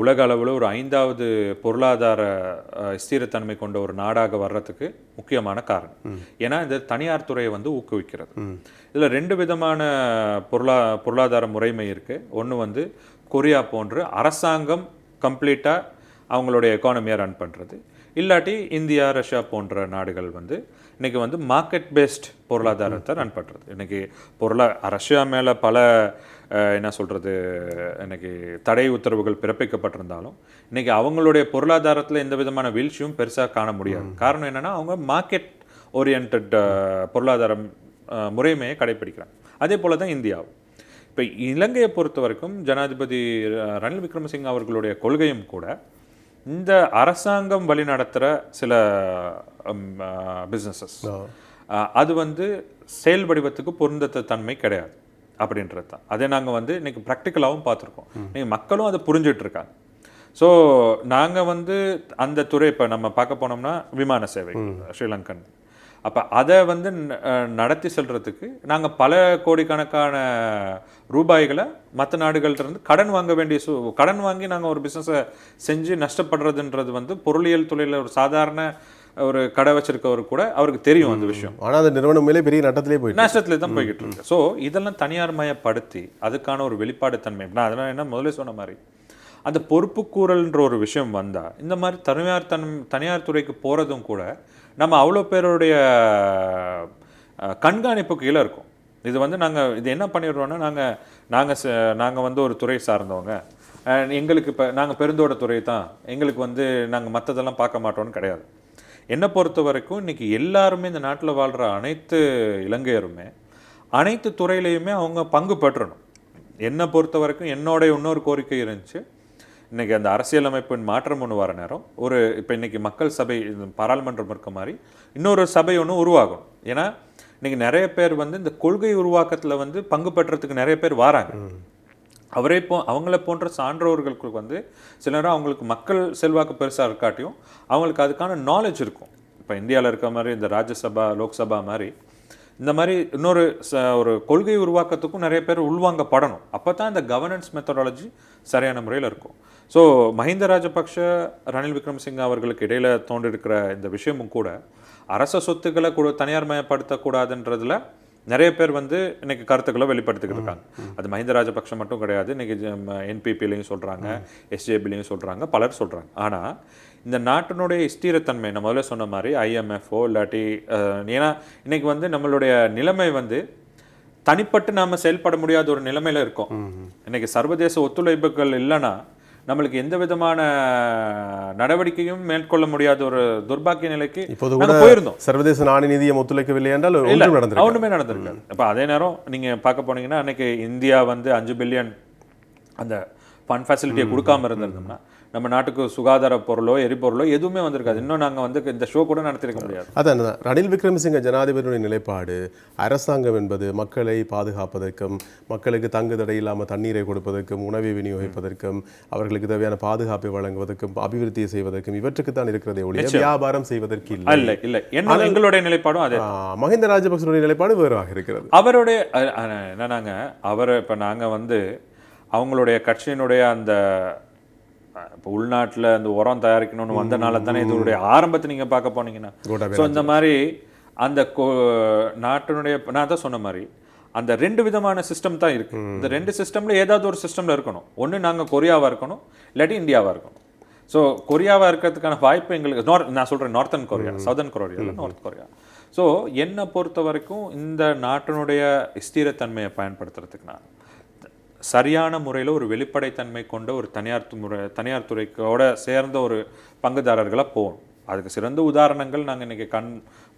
Speaker 2: உலக அளவில் ஒரு 5வது பொருளாதார ஸ்திரத்தன்மை கொண்ட ஒரு நாடாக வர்றதுக்கு முக்கியமான காரணம். ஏன்னா இந்த தனியார் துறையை வந்து ஊக்குவிக்கிறது. இதில் 2 விதமான பொருளாதார முறைமை இருக்குது. ஒன்று வந்து கொரியா போன்று அரசாங்கம் கம்ப்ளீட்டாக அவங்களுடைய எக்கானமியை ரன் பண்ணுறது, இல்லாட்டி இந்தியா, ரஷ்யா போன்ற நாடுகள் வந்து இன்றைக்கி வந்து மார்க்கெட் பேஸ்ட் பொருளாதாரத்தை ரன் பண்ணுறது. இன்றைக்கி ரஷ்யா மேலே பல என்ன சொல்கிறது, இன்றைக்கி தடை உத்தரவுகள் பிறப்பிக்கப்பட்டிருந்தாலும் இன்றைக்கி அவங்களுடைய பொருளாதாரத்தில் எந்த விதமான வீழ்ச்சியும் பெருசாக காண முடியாது. காரணம் என்னென்னா, அவங்க மார்க்கெட் ஓரியன்ட் பொருளாதார முறைமையை கடைப்பிடிக்கிறாங்க. அதே போல் தான் இந்தியாவும். இப்போ இலங்கையை பொறுத்த வரைக்கும் ஜனாதிபதி ரணில் விக்ரமசிங்க அவர்களுடைய கொள்கையும் கூட இந்த அரசாங்கம் வழி நடத்துகிற சில பிஸ்னஸஸ் அது வந்து செயல் வடிவத்துக்கு பொருந்தத்த தன்மை கிடையாது அப்படின்றது தான். அதை நாங்கள் வந்து இன்றைக்கி ப்ராக்டிக்கலாகவும் பார்த்துருக்கோம். நீங்கள் மக்களும் அதை புரிஞ்சிட்ருக்காங்க. ஸோ நாங்கள் வந்து அந்த துறை இப்போ நம்ம பார்க்க போனோம்னா விமான சேவை ஸ்ரீலங்கன், அப்போ அதை வந்து நடத்தி செல்றதுக்கு நாங்கள் பல கோடிக்கணக்கான ரூபாய்களை மற்ற நாடுகள்கிட்ட கடன் வாங்க வேண்டிய கடன் வாங்கி நாங்கள் ஒரு பிஸ்னஸை செஞ்சு நஷ்டப்படுறதுன்றது வந்து பொருளியல் துறையில் ஒரு சாதாரண ஒரு கடை வச்சிருக்கவர் கூட அவருக்கு தெரியும் அந்த விஷயம்.
Speaker 1: ஆனால் அந்த நிறுவனம் மேலே பெரிய நஷ்டத்திலே
Speaker 2: தான் போய்கிட்டு இருக்கு. ஸோ இதெல்லாம் தனியார் மயப்படுத்தி அதுக்கான ஒரு வெளிப்பாடு தன்மை. நான் அதெல்லாம் என்ன முதலே சொன்ன மாதிரி அந்த பொறுப்புக்கூறல்ன்ற ஒரு விஷயம் வந்தால் இந்த மாதிரி தனியார் துறைக்கு போகிறதும் கூட நம்ம அவ்வளோ பேருடைய கண்காணிப்பு கீழே இருக்கும். இது வந்து இது என்ன பண்ணிடுறோன்னா, நாங்கள் வந்து ஒரு துறை சார்ந்தவங்க, எங்களுக்கு இப்போ நாங்கள் பெருந்தோட்ட துறை தான், எங்களுக்கு வந்து நாங்கள் மற்றதெல்லாம் பார்க்க மாட்டோம்னு கிடையாது. என்னை பொறுத்த வரைக்கும் இன்றைக்கி எல்லாருமே இந்த நாட்டில் வாழ்கிற அனைத்து இலங்கையருமே அனைத்து துறையிலையுமே அவங்க பங்கு பெற்றணும். என்னை பொறுத்த வரைக்கும் என்னோடைய இன்னொரு கோரிக்கை இருந்துச்சு. இன்றைக்கி அந்த அரசியலமைப்பின் மாற்றம் ஒன்று வர நேரம் இப்போ இன்றைக்கி மக்கள் சபை பாராளுமன்றம் இருக்க மாதிரி இன்னொரு சபை ஒன்று உருவாகணும். ஏன்னா இன்றைக்கி நிறைய பேர் வந்து இந்த கொள்கை உருவாக்கத்தில் வந்து பங்கு பெற்றதுக்கு நிறைய பேர் வராங்க. அவங்கள போன்ற சான்றோர்களுக்கு வந்து சில நேரம் அவங்களுக்கு மக்கள் செல்வாக்கு பெருசாக இருக்காட்டியும் அவங்களுக்கு அதுக்கான நாலேஜ் இருக்கும். இப்போ இந்தியாவில் இருக்க மாதிரி இந்த ராஜ்யசபா, லோக்சபா மாதிரி இந்த மாதிரி இன்னொரு ஒரு கொள்கை உருவாக்கத்துக்கும் நிறைய பேர் உள்வாங்கப்படணும். அப்போ தான் இந்த கவர்னன்ஸ் மெத்தடாலஜி சரியான முறையில் இருக்கும். ஸோ மஹிந்த ராஜபக்ஷ, ரணில் விக்ரமசிங்க அவர்களுக்கு இடையில் தோன்றிருக்கிற இந்த விஷயமும் கூட அரச சொத்துக்களை தனியார் மயப்படுத்தக்கூடாதுன்றதுல நிறைய பேர் வந்து இன்னைக்கு கருத்துக்களை வெளிப்படுத்திக்கிட்டு இருக்காங்க. அது மஹிந்த ராஜபக்ஷ மட்டும் கிடையாது, இன்னைக்கு என்பிபிலையும் சொல்கிறாங்க, எஸ்ஜேபிலையும் சொல்கிறாங்க, பலர் சொல்கிறாங்க. ஆனால் இந்த நாட்டினுடைய ஸ்திரத்தன்மை நான் முதல்ல சொன்ன மாதிரி IMFஓ இல்லாட்டி ஏன்னா இன்னைக்கு வந்து நம்மளுடைய நிலைமை வந்து தனிப்பட்டு நாம் செயல்பட முடியாத ஒரு நிலைமையில இருக்கோம். இன்னைக்கு சர்வதேச ஒத்துழைப்புகள் இல்லைன்னா நம்மளுக்கு எந்த விதமான நடவடிக்கையும் மேற்கொள்ள முடியாத ஒரு துர்பாக்கிய நிலைக்கு
Speaker 1: இப்போது கூட
Speaker 2: போயிருந்தோம்.
Speaker 1: சர்வதேச நாணய நிதியம் ஒத்துழைக்கவில்லை என்றால்
Speaker 2: ஒன்றுமே நடந்திருக்காது. இப்போ அதே நேரம் நீங்க பார்க்க போனீங்கன்னா அன்னைக்கு இந்தியா வந்து 5 பில்லியன் அந்த ஃபண்ட் ஃபெசிலிட்டியை கொடுக்காம இருந்திருந்தோம்னா நம்ம நாட்டுக்கு சுகாதார பொருளோ எரிபொருளோ எதுவுமே வந்திருக்காது. இன்னும் நாங்கள் வந்து இந்த ஷோ கூட நடத்திருக்க முடியாது.
Speaker 1: அதான் ரணில் விக்ரமசிங்க ஜனாதிபதியுடைய நிலைப்பாடு அரசாங்கம் என்பது மக்களை பாதுகாப்பதற்கும் மக்களுக்கு தங்கு தடை இல்லாமல் தண்ணீரை கொடுப்பதற்கும் உணவை விநியோகிப்பதற்கும் அவர்களுக்கு தேவையான பாதுகாப்பை வழங்குவதற்கும் அபிவிருத்தியை செய்வதற்கும் இவற்றுக்கு தான் இருக்கிறதே ஒழிய வியாபாரம் செய்வதற்கு இல்லை.
Speaker 2: இல்லை எங்களுடைய நிலைப்பாடும் அதே.
Speaker 1: மஹிந்த ராஜபக்சனுடைய நிலைப்பாடு வேறாக இருக்கிறது.
Speaker 2: அவருடைய என்னன்னாங்க அவர் இப்போ நாங்கள் வந்து அவங்களுடைய கட்சியினுடைய அந்த இப்போ உள்நாட்டில் அந்த உரம் தயாரிக்கணும்னு வந்தனால தானே இதனுடைய ஆரம்பத்தை நீங்கள் பார்க்க போனீங்கன்னா ஸோ இந்த மாதிரி அந்த நாட்டினுடைய நான் தான் சொன்ன மாதிரி அந்த 2 விதமான சிஸ்டம் தான் இருக்கு. இந்த 2 சிஸ்டம்ல ஏதாவது ஒரு சிஸ்டம்ல இருக்கணும். ஒன்று நாங்கள் கொரியாவாக இருக்கணும், இல்லாட்டி இந்தியாவாக இருக்கணும். ஸோ கொரியாவாக இருக்கிறதுக்கான வாய்ப்பு எங்களுக்கு நான் சொல்கிறேன் நார்த்தன் கொரியா, சவுதர்ன் கொரியா இல்லை நார்த் கொரியா. ஸோ என்னை பொறுத்த வரைக்கும் இந்த நாட்டினுடைய ஸ்திரத்தன்மையை பயன்படுத்துறதுக்கு நான் சரியான முறையில் ஒரு வெளிப்படைத்தன்மை கொண்ட ஒரு தனியார் துறைக்கோட சேர்ந்த ஒரு பங்குதாரர்களாக போகணும். அதுக்கு சிறந்த உதாரணங்கள் நாங்கள் இன்றைக்கி கண்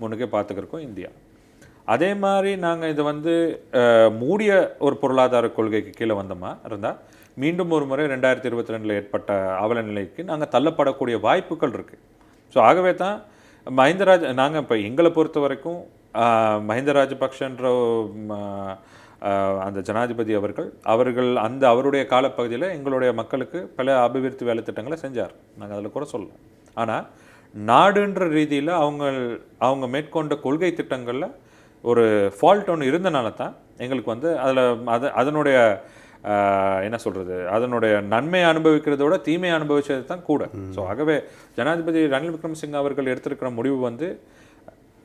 Speaker 2: முன்னுக்கே பார்த்துக்கிருக்கோம் இந்தியா. அதே மாதிரி நாங்கள் இது வந்து மூடிய ஒரு பொருளாதார கொள்கைக்கு கீழே வந்தோமா இருந்தால் மீண்டும் ஒரு முறை 2022 ஏற்பட்ட அவல நிலைக்கு நாங்கள் தள்ளப்படக்கூடிய வாய்ப்புகள் இருக்குது. ஸோ ஆகவே தான் நாங்கள் இப்போ எங்களை பொறுத்த வரைக்கும் மஹிந்த ராஜபக்ஷன்ற அந்த ஜனாதிபதி அவர்கள் அந்த அவருடைய காலப்பகுதியில் எங்களுடைய மக்களுக்கு பல அபிவிருத்தி வேலை திட்டங்களை செஞ்சார். நாங்கள் அதில் கூட சொல்லலாம். ஆனால் நாடுன்ற ரீதியில் அவங்க மேற்கொண்ட கொள்கை திட்டங்களில் ஒரு ஃபால்ட் ஒன்று இருந்தனால தான் எங்களுக்கு வந்து அதனுடைய என்ன சொல்கிறது அதனுடைய நன்மையை அனுபவிக்கிறத விட தீமையை அனுபவிச்சது தான் கூட. ஸோ ஆகவே ஜனாதிபதி ரணில் விக்ரமசிங்க அவர்கள் எடுத்திருக்கிற முடிவு வந்து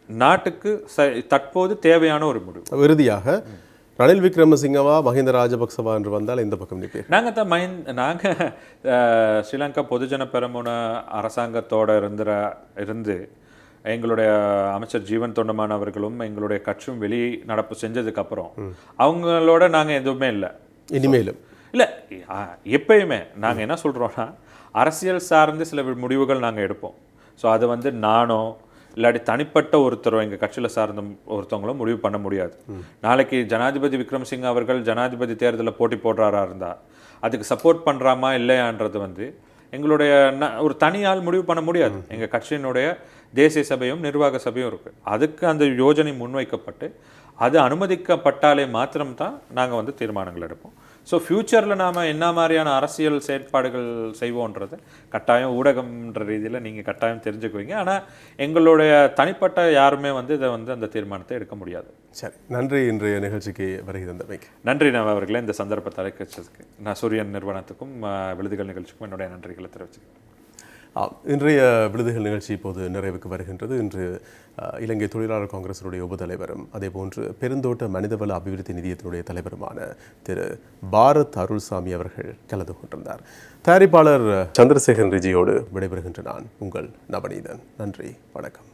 Speaker 2: நாட்டுக்கு தற்போது தேவையான ஒரு முடிவு.
Speaker 1: இறுதியாக ரணில் விக்ரமசிங்கவா மஹிந்த ராஜபக்சவா என்று வந்தால் எந்த பக்கம் நிற்பீர்?
Speaker 2: நாங்கள் ஸ்ரீலங்கா பொதுஜன பெரமுன அரசாங்கத்தோட இருந்து எங்களுடைய அமைச்சர் ஜீவன் தொண்டமான் அவர்களும் எங்களுடைய கட்சியும் வெளி நடப்பு செஞ்சதுக்கப்புறம் அவங்களோட நாங்கள் எதுவுமே இல்லை,
Speaker 1: இனிமேலும்
Speaker 2: இல்லை. எப்பயுமே நாங்கள் என்ன சொல்கிறோன்னா அரசியல் சார்ந்து சில முடிவுகள் நாங்கள் எடுப்போம். ஸோ அது வந்து நானோ இல்லாட்டி தனிப்பட்ட ஒருத்தரோ எங்கள் கட்சியில் சார்ந்த ஒருத்தவங்களும் முடிவு பண்ண முடியாது. நாளைக்கு ஜனாதிபதி விக்ரமசிங்க அவர்கள் ஜனாதிபதி தேர்தலில் போட்டி போடுறாரா இருந்தால் அதுக்கு சப்போர்ட் பண்ணுறாமா இல்லையான்றது வந்து எங்களுடைய ஒரு தனியால் முடிவு பண்ண முடியாது. எங்கள் கட்சியினுடைய தேசிய சபையும் நிர்வாக சபையும் இருக்குது. அதுக்கு அந்த யோஜனை முன்வைக்கப்பட்டு அது அனுமதிக்கப்பட்டாலே மாத்திரம்தான் நாங்கள் வந்து தீர்மானங்கள் எடுப்போம். ஸோ ஃப்யூச்சரில் நாம் என்ன மாதிரியான அரசியல் செயற்பாடுகள் செய்வோன்றது கட்டாயம் ஊடகம்ன்ற ரீதியில் நீங்கள் கட்டாயம் தெரிஞ்சுக்குவீங்க. ஆனால் எங்களுடைய தனிப்பட்ட யாருமே வந்து இதை வந்து அந்த தீர்மானத்தை எடுக்க முடியாது.
Speaker 1: சரி, நன்றி. இன்றைய நிகழ்ச்சிக்கு வருகை தந்தமைக்கு
Speaker 2: நன்றி. நான் அவர்களே இந்த சந்தர்ப்பத்தை அழைக்கிறதுக்கு நான் சூரியன் நிறுவனத்துக்கும் விழுதுகள் நிகழ்ச்சிக்கும் என்னுடைய நன்றிகளை தெரிவிச்சுக்கிறேன்.
Speaker 1: இன்றைய விழுதுகள் நிகழ்ச்சி இப்போது நிறைவுக்கு வருகின்றது. இன்று இலங்கை தொழிலாளர் காங்கிரசினுடைய உபதலைவரும் அதேபோன்று பெருந்தோட்ட மனிதவள அபிவிருத்தி நிதியத்தினுடைய தலைவருமான திரு பாரத் அருள்சாமி அவர்கள் கலந்து கொண்டிருந்தார். தயாரிப்பாளர் சந்திரசேகரன் ரிஜியோடு விடைபெறுகின்ற நான் உங்கள் நவநீதன். நன்றி, வணக்கம்.